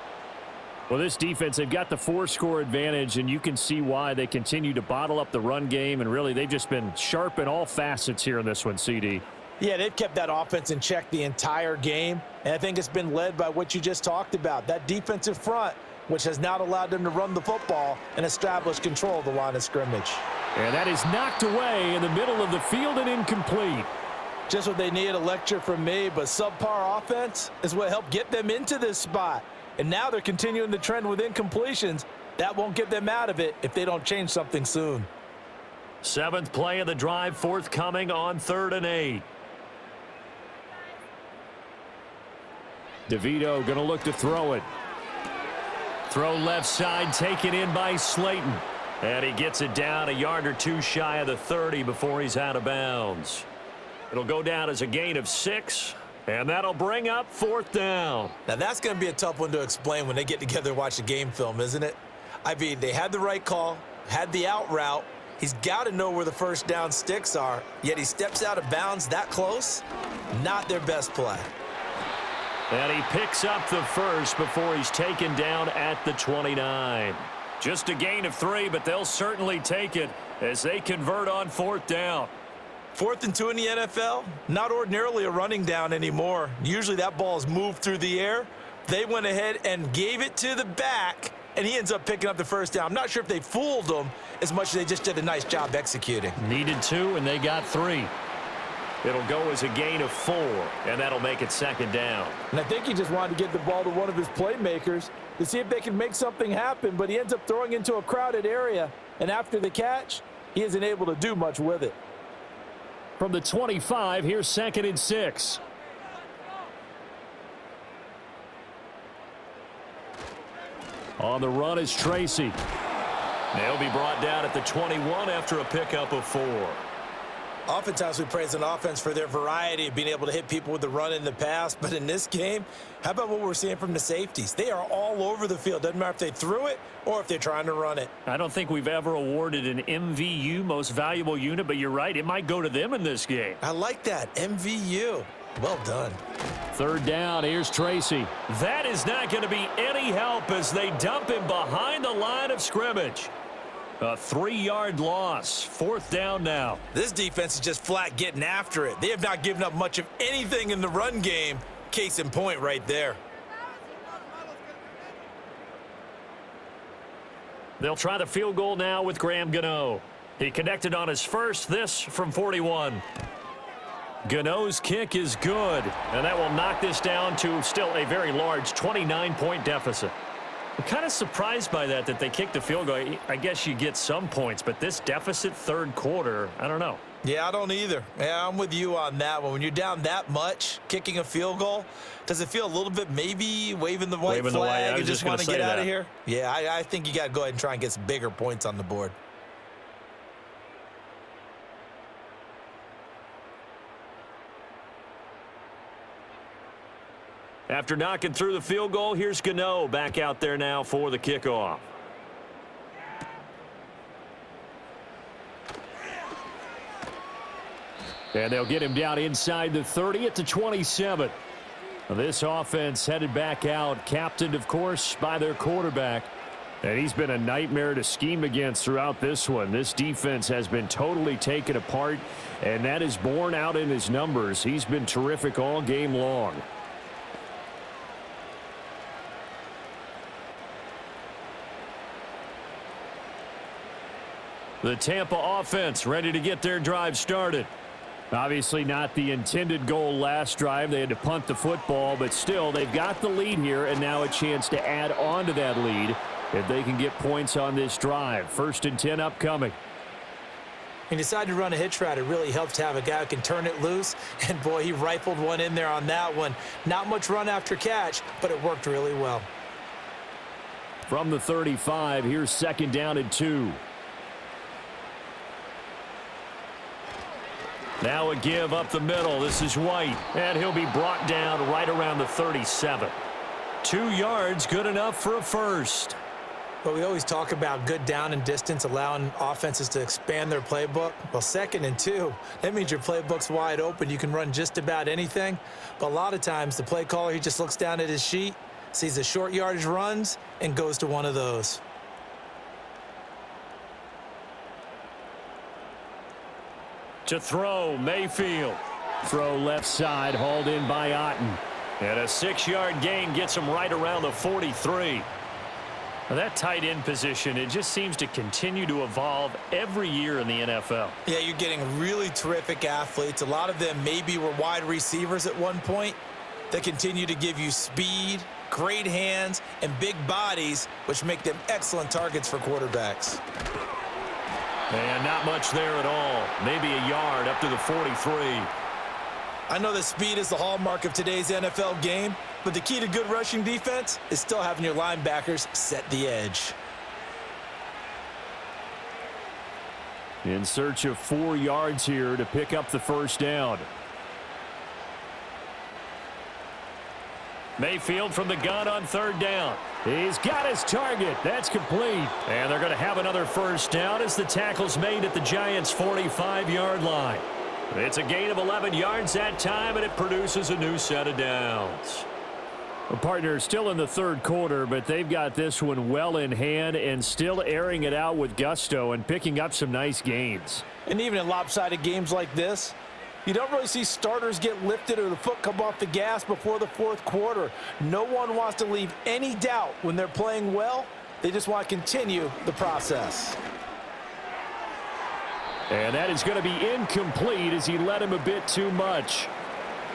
Well, this defense, they've got the 4-score advantage, and you can see why they continue to bottle up the run game, and really they've just been sharp in all facets here in this one, CD. Yeah, they've kept that offense in check the entire game, and I think it's been led by what you just talked about, that defensive front, which has not allowed them to run the football and establish control of the line of scrimmage. And that is knocked away in the middle of the field and incomplete. Just what they needed, a lecture from me, but subpar offense is what helped get them into this spot. And now they're continuing the trend with incompletions. That won't get them out of it if they don't change something soon. 7th play of the drive forthcoming on 3rd and 8. DeVito going to look to throw it. Throw left side, taken in by Slayton. And he gets it down a yard or 2 shy of the 30 before he's out of bounds. It'll go down as a gain of 6. And that'll bring up 4th down. Now, that's going to be a tough one to explain when they get together and watch the game film, isn't it? I mean, they had the right call, had the out route. He's got to know where the first down sticks are, yet he steps out of bounds that close. Not their best play. And he picks up the first before he's taken down at the 29. Just a gain of 3, but they'll certainly take it as they convert on 4th down. 4th and 2 in the NFL, not ordinarily a running down anymore. Usually that ball is moved through the air. They went ahead and gave it to the back, and he ends up picking up the first down. I'm not sure if they fooled him as much as they just did a nice job executing. Needed 2, and they got 3. It'll go as a gain of 4, and that'll make it 2nd down. And I think he just wanted to get the ball to one of his playmakers to see if they can make something happen, but he ends up throwing into a crowded area, and after the catch, he isn't able to do much with it. From the 25, here's 2nd and 6. On the run is Tracy. They'll be brought down at the 21 after a pickup of 4. Oftentimes we praise an offense for their variety of being able to hit people with the run in the pass, but in this game, how about what we're seeing from the safeties? They are all over the field. Doesn't matter if they threw it or if they're trying to run it. I don't think we've ever awarded an MVU, most valuable unit, but you're right, it might go to them in this game. I like that, MVU. Well done. 3rd down, here's Tracy. That is not going to be any help as they dump him behind the line of scrimmage. A 3-yard loss. 4th down now. This defense is just flat getting after it. They have not given up much of anything in the run game. Case in point right there. They'll try the field goal now with Graham Gano. He connected on his first, this from 41. Gano's kick is good, and that will knock this down to still a very large 29-point deficit. I'm kind of surprised by that they kicked the field goal. I guess you get some points, but this deficit 3rd quarter, I don't know. Yeah, I don't either. Yeah, I'm with you on that one. When you're down that much, kicking a field goal, does it feel a little bit maybe waving the white flag and just want to get out of here? Yeah, I think you got to go ahead and try and get some bigger points on the board. After knocking through the field goal, here's Gano back out there now for the kickoff. And they'll get him down inside the 30 at the 27. This offense headed back out, captained, of course, by their quarterback. And he's been a nightmare to scheme against throughout this one. This defense has been totally taken apart, and that is borne out in his numbers. He's been terrific all game long. The Tampa offense ready to get their drive started. Obviously not the intended goal last drive. They had to punt the football, but still they've got the lead here and now a chance to add on to that lead if they can get points on this drive. 1st and 10 upcoming. He decided to run a hitch route. It really helps to have a guy who can turn it loose, and boy, he rifled one in there on that one. Not much run after catch, but it worked really well. From the 35, here's 2nd down and 2. Now a give up the middle. This is White, and he'll be brought down right around the 37. 2 yards, good enough for a first. But we always talk about good down and distance, allowing offenses to expand their playbook. Well, 2nd and 2, that means your playbook's wide open. You can run just about anything. But a lot of times, the play caller, he just looks down at his sheet, sees the short yardage runs, and goes to one of those. To throw, Mayfield. Throw left side, hauled in by Otten. And a 6-yard gain gets him right around the 43. Now that tight end position, it just seems to continue to evolve every year in the NFL. Yeah, you're getting really terrific athletes. A lot of them maybe were wide receivers at one point. They continue to give you speed, great hands, and big bodies, which make them excellent targets for quarterbacks. And not much there at all. Maybe a yard up to the 43. I know that speed is the hallmark of today's NFL game, but the key to good rushing defense is still having your linebackers set the edge. In search of 4 yards here to pick up the first down. Mayfield from the gun on third down. He's got his target. That's complete. And they're going to have another first down as the tackle's made at the Giants' 45-yard line. It's a gain of 11 yards that time, and it produces a new set of downs. A partner still in the third quarter, but they've got this one well in hand and still airing it out with gusto and picking up some nice gains. And even in lopsided games like this, you don't really see starters get lifted or the foot come off the gas before the fourth quarter. No one wants to leave any doubt when they're playing well. They just want to continue the process. And that is going to be incomplete as he led him a bit too much.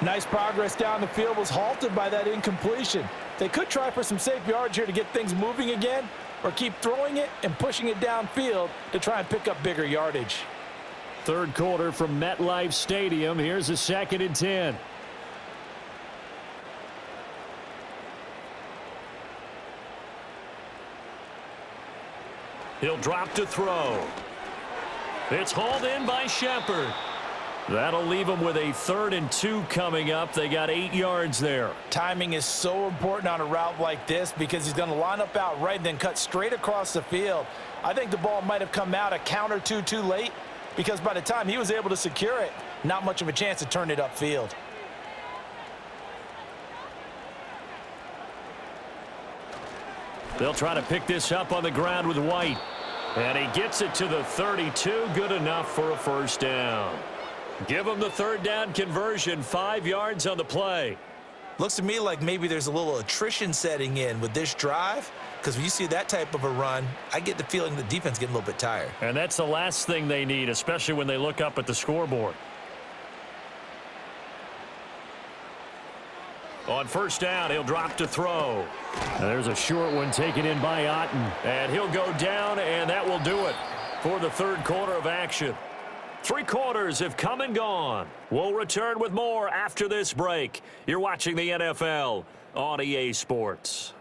Nice progress down the field was halted by that incompletion. They could try for some safe yards here to get things moving again, or keep throwing it and pushing it downfield to try and pick up bigger yardage. Third quarter from MetLife Stadium. Here's a 2nd and 10. He'll drop to throw. It's hauled in by Shepard. That'll leave them with a 3rd and 2 coming up. They got 8 yards there. Timing is so important on a route like this because he's going to line up out right and then cut straight across the field. I think the ball might have come out a count or two too late because by the time he was able to secure it, not much of a chance to turn it upfield. They'll try to pick this up on the ground with White. And he gets it to the 32. Good enough for a first down. Give him the 3rd down conversion. 5 yards on the play. Looks to me like maybe there's a little attrition setting in with this drive, because when you see that type of a run, I get the feeling the defense getting a little bit tired. And that's the last thing they need, especially when they look up at the scoreboard. On first down, he'll drop to throw. And there's a short one taken in by Otten. And he'll go down, and that will do it for the third quarter of action. 3 quarters have come and gone. We'll return with more after this break. You're watching the NFL on EA Sports.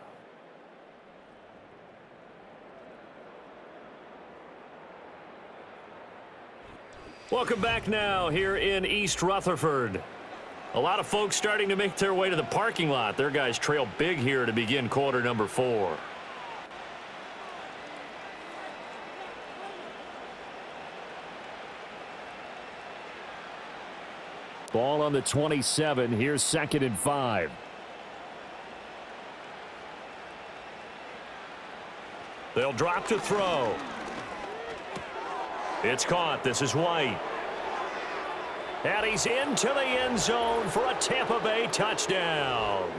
Welcome back now here in East Rutherford. A lot of folks starting to make their way to the parking lot. Their guys trail big here to begin quarter number 4. Ball on the 27. Here's 2nd and 5. They'll drop to throw. It's caught. This is White. And he's into the end zone for a Tampa Bay touchdown.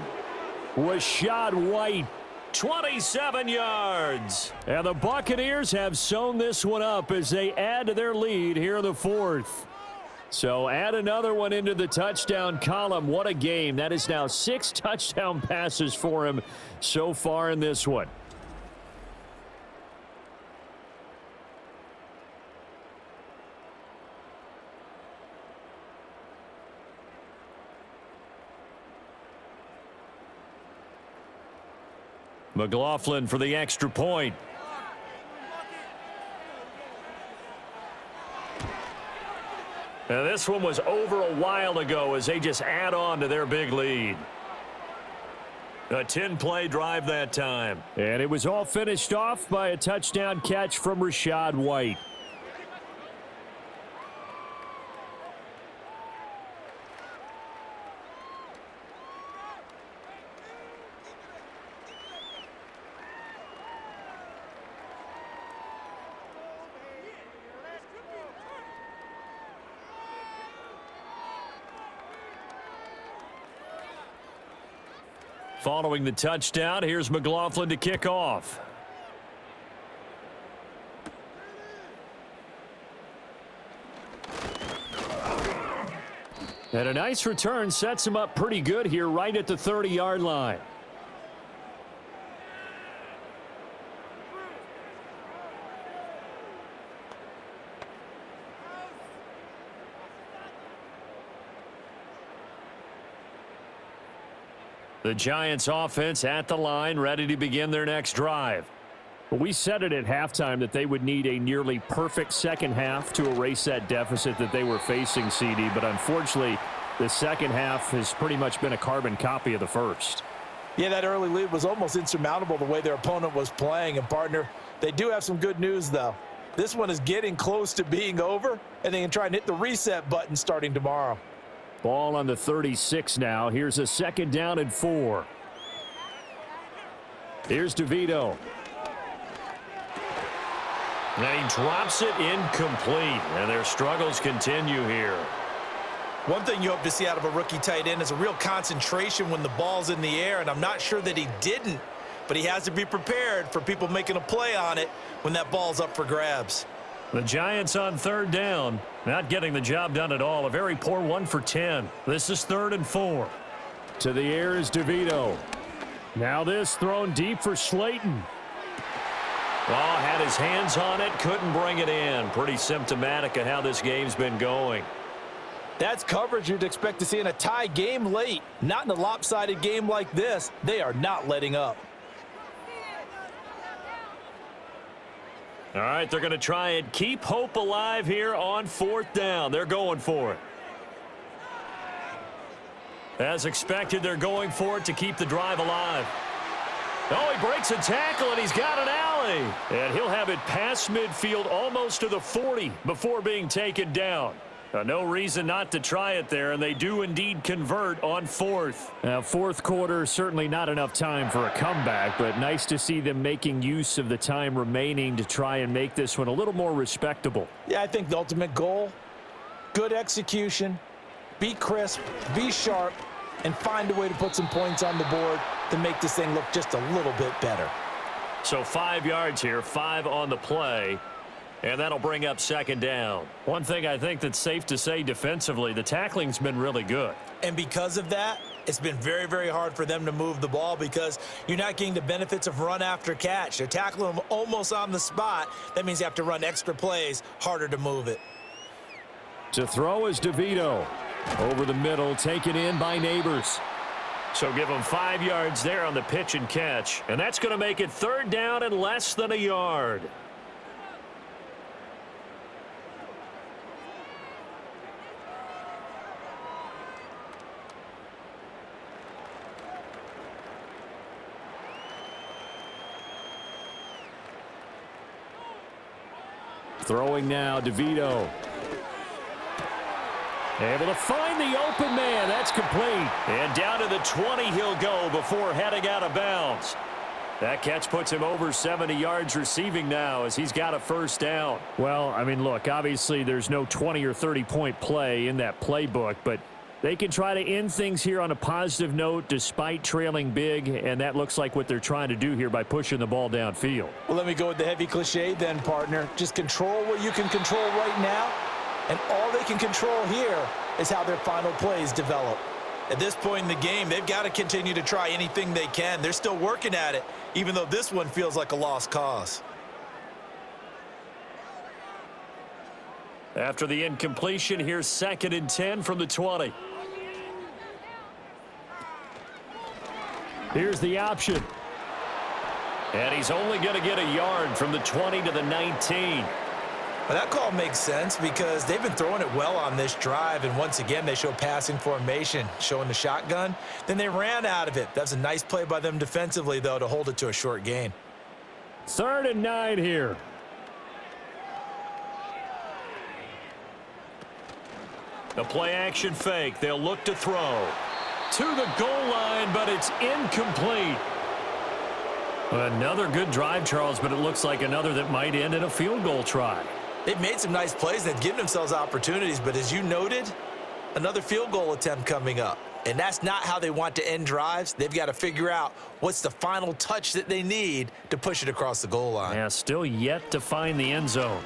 Rashad White. 27 yards. And the Buccaneers have sewn this one up as they add to their lead here in the 4th. So add another one into the touchdown column. What a game. That is now 6 touchdown passes for him so far in this one. McLaughlin for the extra point. Now this one was over a while ago as they just add on to their big lead. A 10-play drive that time. And it was all finished off by a touchdown catch from Rashad White. Following the touchdown, here's McLaughlin to kick off. And a nice return sets him up pretty good here right at the 30-yard line. The Giants offense at the line, ready to begin their next drive. We said it at halftime that they would need a nearly perfect second half to erase that deficit that they were facing, CD, but unfortunately, the second half has pretty much been a carbon copy of the first. Yeah, that early lead was almost insurmountable the way their opponent was playing. And, partner, they do have some good news, though. This one is getting close to being over, and they can try and hit the reset button starting tomorrow. Ball on the 36 now. Here's a 2nd down and 4. Here's DeVito. And he drops it incomplete, and their struggles continue here. One thing you hope to see out of a rookie tight end is a real concentration when the ball's in the air, and I'm not sure that he didn't, but he has to be prepared for people making a play on it when that ball's up for grabs. The Giants on 3rd down, not getting the job done at all. A very poor 1 for 10. This is 3rd and 4. To the air is DeVito. Now this thrown deep for Slayton. Well, had his hands on it, couldn't bring it in. Pretty symptomatic of how this game's been going. That's coverage you'd expect to see in a tie game late. Not in a lopsided game like this. They are not letting up. All right, they're going to try and keep hope alive here on 4th down. They're going for it. As expected, they're going for it to keep the drive alive. Oh, he breaks a tackle, and he's got an alley. And he'll have it past midfield almost to the 40 before being taken down. No reason not to try it there, and they do indeed convert on 4th. Now, 4th quarter, certainly not enough time for a comeback, but nice to see them making use of the time remaining to try and make this one a little more respectable. Yeah, I think the ultimate goal, good execution, be crisp, be sharp, and find a way to put some points on the board to make this thing look just a little bit better. So 5 yards here, 5 on the play. And that'll bring up 2nd down. One thing I think that's safe to say defensively, the tackling's been really good. And because of that, it's been very, very hard for them to move the ball because you're not getting the benefits of run after catch. They're tackling them almost on the spot. That means you have to run extra plays, harder to move it. To throw is DeVito. Over the middle, taken in by Neighbors. So give them 5 yards there on the pitch and catch. And that's going to make it 3rd down and less than a yard. Throwing now, DeVito. Able to find the open man. That's complete. And down to the 20 he'll go before heading out of bounds. That catch puts him over 70 yards receiving now as he's got a 1st down. Well, I mean, look, obviously there's no 20 or 30-point play in that playbook, but they can try to end things here on a positive note despite trailing big, and that looks like what they're trying to do here by pushing the ball downfield. Well, let me go with the heavy cliche then, partner. Just control what you can control right now, and all they can control here is how their final plays develop. At this point in the game, they've got to continue to try anything they can. They're still working at it, even though this one feels like a lost cause. After the incompletion, here's 2nd and 10 from the 20. Here's the option. And he's only going to get a yard from the 20 to the 19. Well, that call makes sense because they've been throwing it well on this drive, and once again, they show passing formation, showing the shotgun. Then they ran out of it. That's a nice play by them defensively, though, to hold it to a short gain. 3rd and 9 here. The play-action fake. They'll look to throw. To the goal line, but it's incomplete. Another good drive, Charles, but it looks like another that might end in a field goal try. They've made some nice plays. They've given themselves opportunities, but as you noted, another field goal attempt coming up. And that's not how they want to end drives. They've got to figure out what's the final touch that they need to push it across the goal line. Yeah, still yet to find the end zone.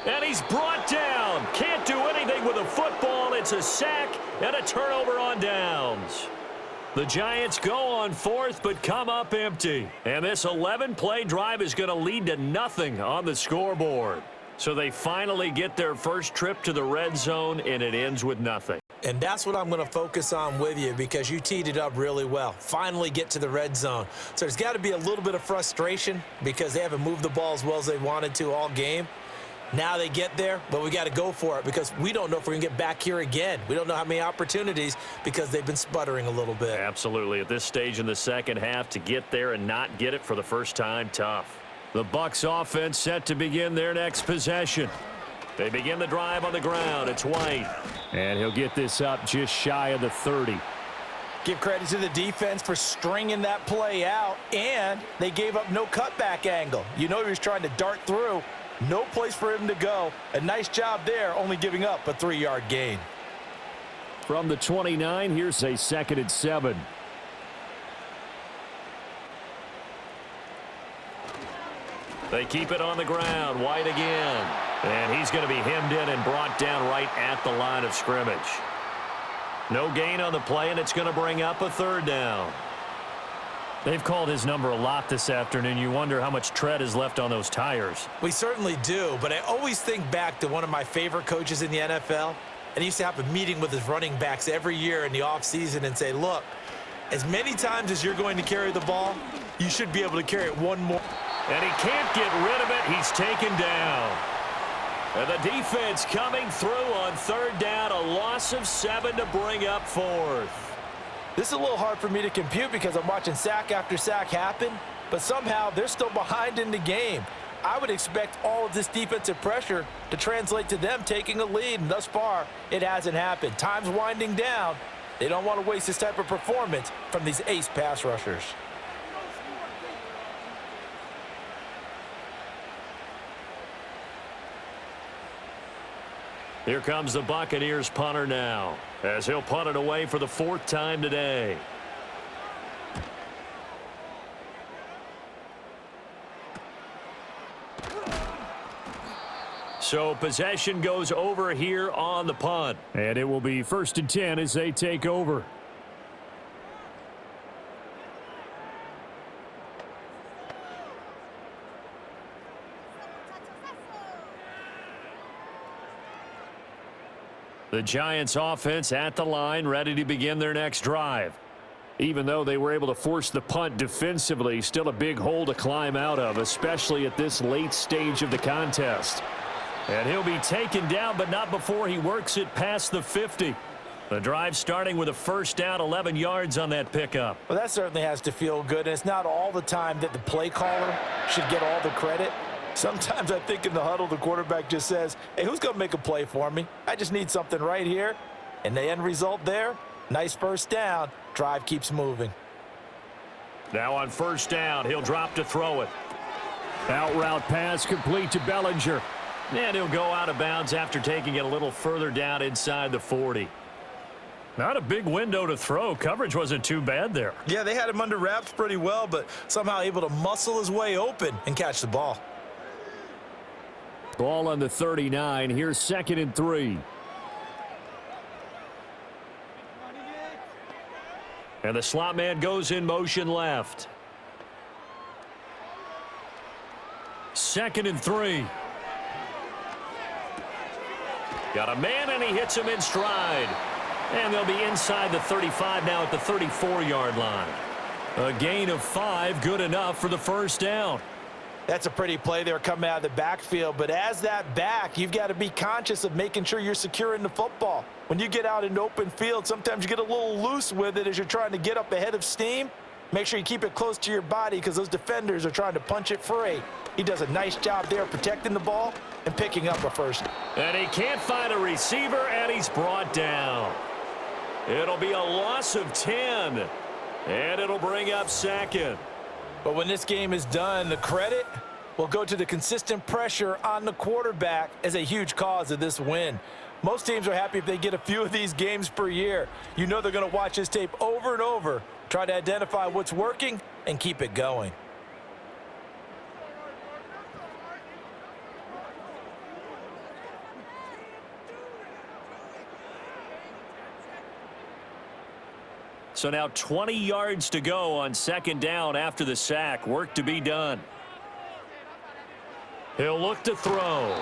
And he's brought down. Can't do anything with a football. It's a sack and a turnover on downs. The Giants go on 4th but come up empty. And this 11-play drive is going to lead to nothing on the scoreboard. So they finally get their first trip to the red zone, and it ends with nothing. And that's what I'm going to focus on with you because you teed it up really well. Finally get to the red zone. So there's got to be a little bit of frustration because they haven't moved the ball as well as they wanted to all game. Now they get there, but we got to go for it because we don't know if we're going to get back here again. We don't know how many opportunities because they've been sputtering a little bit. Absolutely. At this stage in the second half, to get there and not get it for the first time, tough. The Bucs offense set to begin their next possession. They begin the drive on the ground. It's White. And he'll get this up just shy of the 30. Give credit to the defense for stringing that play out, and they gave up no cutback angle. You know he was trying to dart through. No place for him to go. A nice job there, only giving up a 3-yard gain. From the 29, here's a 2nd and 7. They keep it on the ground. White again. And he's going to be hemmed in and brought down right at the line of scrimmage. No gain on the play, and it's going to bring up a 3rd down. They've called his number a lot this afternoon. You wonder how much tread is left on those tires. We certainly do, but I always think back to one of my favorite coaches in the NFL, and he used to have a meeting with his running backs every year in the offseason and say, look, as many times as you're going to carry the ball, you should be able to carry it one more. And he can't get rid of it. He's taken down. And the defense coming through on 3rd down, a loss of 7 to bring up 4th. This is a little hard for me to compute because I'm watching sack after sack happen, but somehow they're still behind in the game. I would expect all of this defensive pressure to translate to them taking a lead, and thus far, it hasn't happened. Time's winding down. They don't want to waste this type of performance from these ace pass rushers. Here comes the Buccaneers punter now, as he'll punt it away for the 4th time today. So possession goes over here on the punt. And it will be 1st and 10 as they take over. The Giants offense at the line, ready to begin their next drive. Even though they were able to force the punt defensively, still a big hole to climb out of, especially at this late stage of the contest. And he'll be taken down, but not before he works it past the 50. The drive starting with a 1st down, 11 yards on that pickup. Well, that certainly has to feel good, and it's not all the time that the play caller should get all the credit. Sometimes I think in the huddle, the quarterback just says, hey, who's going to make a play for me? I just need something right here. And the end result there, nice 1st down. Drive keeps moving. Now on 1st down, he'll drop to throw it. Out route pass complete to Bellinger. And he'll go out of bounds after taking it a little further down inside the 40. Not a big window to throw. Coverage wasn't too bad there. Yeah, they had him under wraps pretty well, but somehow able to muscle his way open and catch the ball. Ball on the 39. Here's 2nd and 3. And the slot man goes in motion left. 2nd and 3. Got a man, and he hits him in stride. And they'll be inside the 35 now at the 34-yard line. A gain of 5, good enough for the 1st down. That's a pretty play there coming out of the backfield, but as that back, you've got to be conscious of making sure you're securing the football. When you get out in open field, sometimes you get a little loose with it as you're trying to get up ahead of steam. Make sure you keep it close to your body because those defenders are trying to punch it free. He does a nice job there protecting the ball and picking up a 1st. And he can't find a receiver, and he's brought down. It'll be a loss of 10, and it'll bring up 2nd. But when this game is done, the credit will go to the consistent pressure on the quarterback as a huge cause of this win. Most teams are happy if they get a few of these games per year. You know they're going to watch this tape over and over, try to identify what's working, and keep it going. So now 20 yards to go on 2nd down after the sack. Work to be done. He'll look to throw.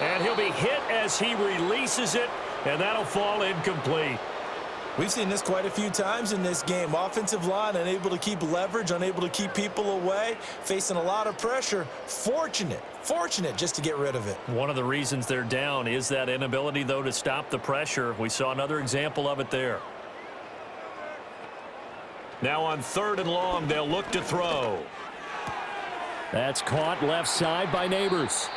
And he'll be hit as he releases it, and that'll fall incomplete. We've seen this quite a few times in this game. Offensive line unable to keep leverage, unable to keep people away, facing a lot of pressure. Fortunate just to get rid of it. One of the reasons they're down is that inability, though, to stop the pressure. We saw another example of it there. Now on 3rd and long, they'll look to throw. That's caught left side by Neighbors.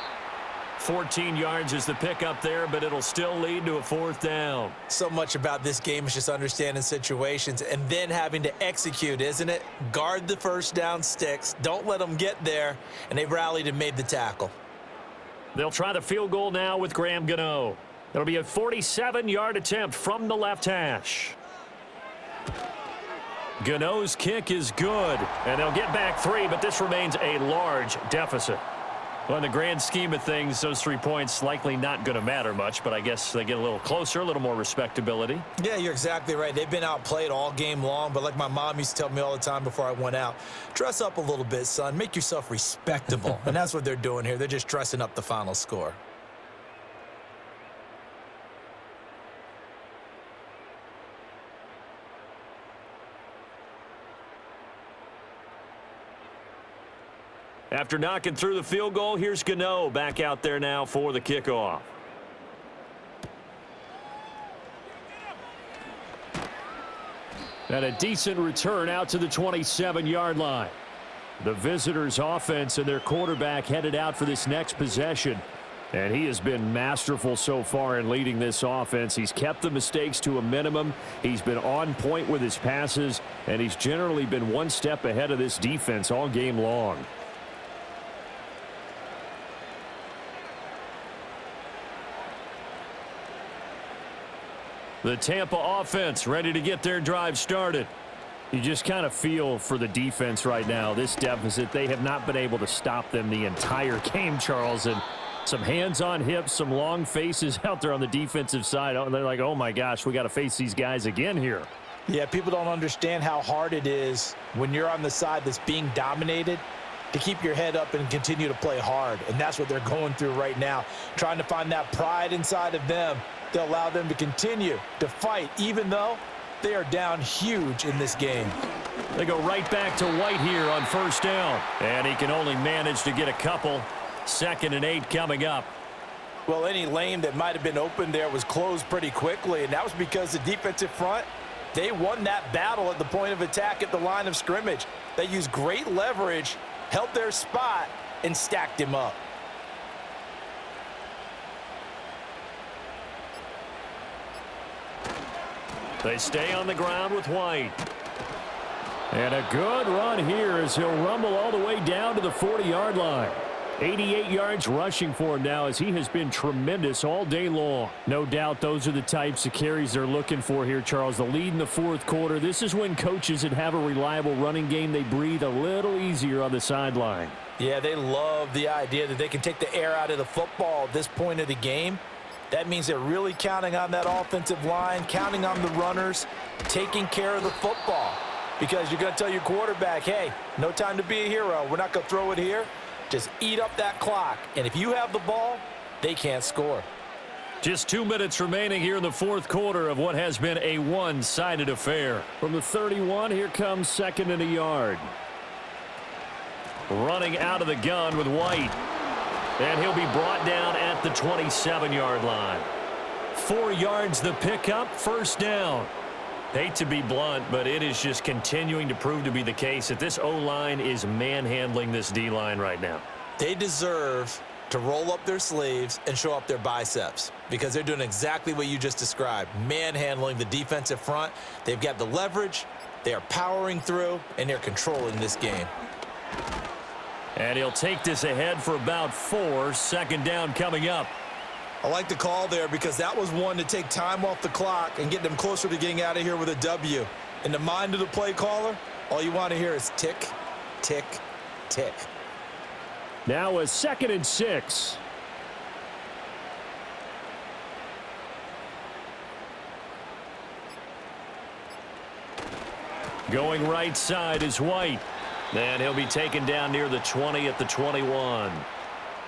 14 yards is the pickup there, but it'll still lead to a 4th down. So much about this game is just understanding situations and then having to execute, isn't it? Guard the first down sticks. Don't let them get there. And they've rallied and made the tackle. They'll try the field goal now with Graham Gano. It'll be a 47-yard attempt from the left hash. Gano's kick is good, and they'll get back 3, but this remains a large deficit. Well, in the grand scheme of things, those 3 points likely not going to matter much, but I guess they get a little closer, a little more respectability. Yeah, you're exactly right. They've been outplayed all game long, but like my mom used to tell me all the time before I went out, dress up a little bit, son. Make yourself respectable. And that's what they're doing here. They're just dressing up the final score. After knocking through the field goal, here's Gano back out there now for the kickoff. And a decent return out to the 27-yard line. The visitors' offense and their quarterback headed out for this next possession. And he has been masterful so far in leading this offense. He's kept the mistakes to a minimum. He's been on point with his passes, and he's generally been one step ahead of this defense all game long. The Tampa offense ready to get their drive started. You just kind of feel for the defense right now. This deficit, they have not been able to stop them the entire game, Charles. And some hands on hips, some long faces out there on the defensive side. And they're like, oh, my gosh, we got to face these guys again here. Yeah, people don't understand how hard it is when you're on the side that's being dominated to keep your head up and continue to play hard. And that's what they're going through right now, trying to find that pride inside of them to allow them to continue to fight, even though they are down huge in this game. They go right back to White here on 1st down. And he can only manage to get a couple. 2nd and 8 coming up. Well, any lane that might have been open there was closed pretty quickly, and that was because the defensive front, they won that battle at the point of attack at the line of scrimmage. They used great leverage, held their spot, and stacked him up. They stay on the ground with White. And a good run here as he'll rumble all the way down to the 40-yard line. 88 yards rushing for him now as he has been tremendous all day long. No doubt those are the types of carries they're looking for here, Charles. The lead in the 4th quarter. This is when coaches that have a reliable running game, they breathe a little easier on the sideline. Yeah, they love the idea that they can take the air out of the football at this point of the game. That means they're really counting on that offensive line, counting on the runners, taking care of the football. Because you're going to tell your quarterback, hey, no time to be a hero. We're not going to throw it here. Just eat up that clock. And if you have the ball, they can't score. Just 2 minutes remaining here in the 4th quarter of what has been a one-sided affair. From the 31, here comes 2nd and a yard. Running out of the gun with White. And he'll be brought down at the 27-yard line. 4 yards the pickup, 1st down. Hate to be blunt, but it is just continuing to prove to be the case that this O-line is manhandling this D-line right now. They deserve to roll up their sleeves and show up their biceps because they're doing exactly what you just described, manhandling the defensive front. They've got the leverage, they are powering through, and they're controlling this game. And he'll take this ahead for about 4. 2nd down coming up. I like the call there because that was one to take time off the clock and get them closer to getting out of here with a W. In the mind of the play caller, all you want to hear is tick, tick, tick. Now a 2nd and 6. Going right side is White. And he'll be taken down near the 20 at the 21.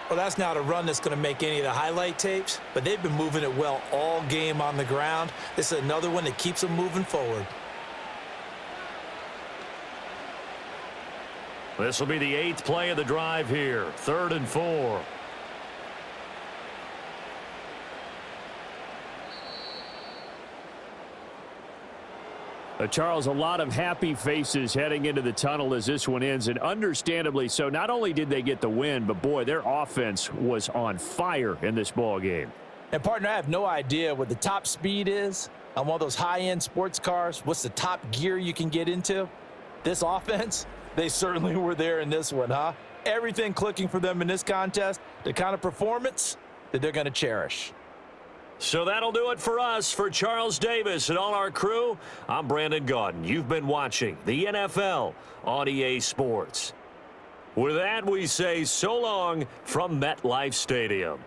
Well, that's not a run that's going to make any of the highlight tapes, but they've been moving it well all game on the ground. This is another one that keeps them moving forward. This will be the 8th play of the drive here. 3rd and 4. Charles, a lot of happy faces heading into the tunnel as this one ends, and understandably so. Not only did they get the win, but boy, their offense was on fire in this ball game. And partner, I have no idea what the top speed is on one of those high-end sports cars. What's the top gear you can get into? This offense, they certainly were there in this one, huh? Everything clicking for them in this contest, the kind of performance that they're going to cherish. So that'll do it for us. For Charles Davis and all our crew, I'm Brandon Gaudin. You've been watching the NFL on EA Sports. With that, we say so long from MetLife Stadium.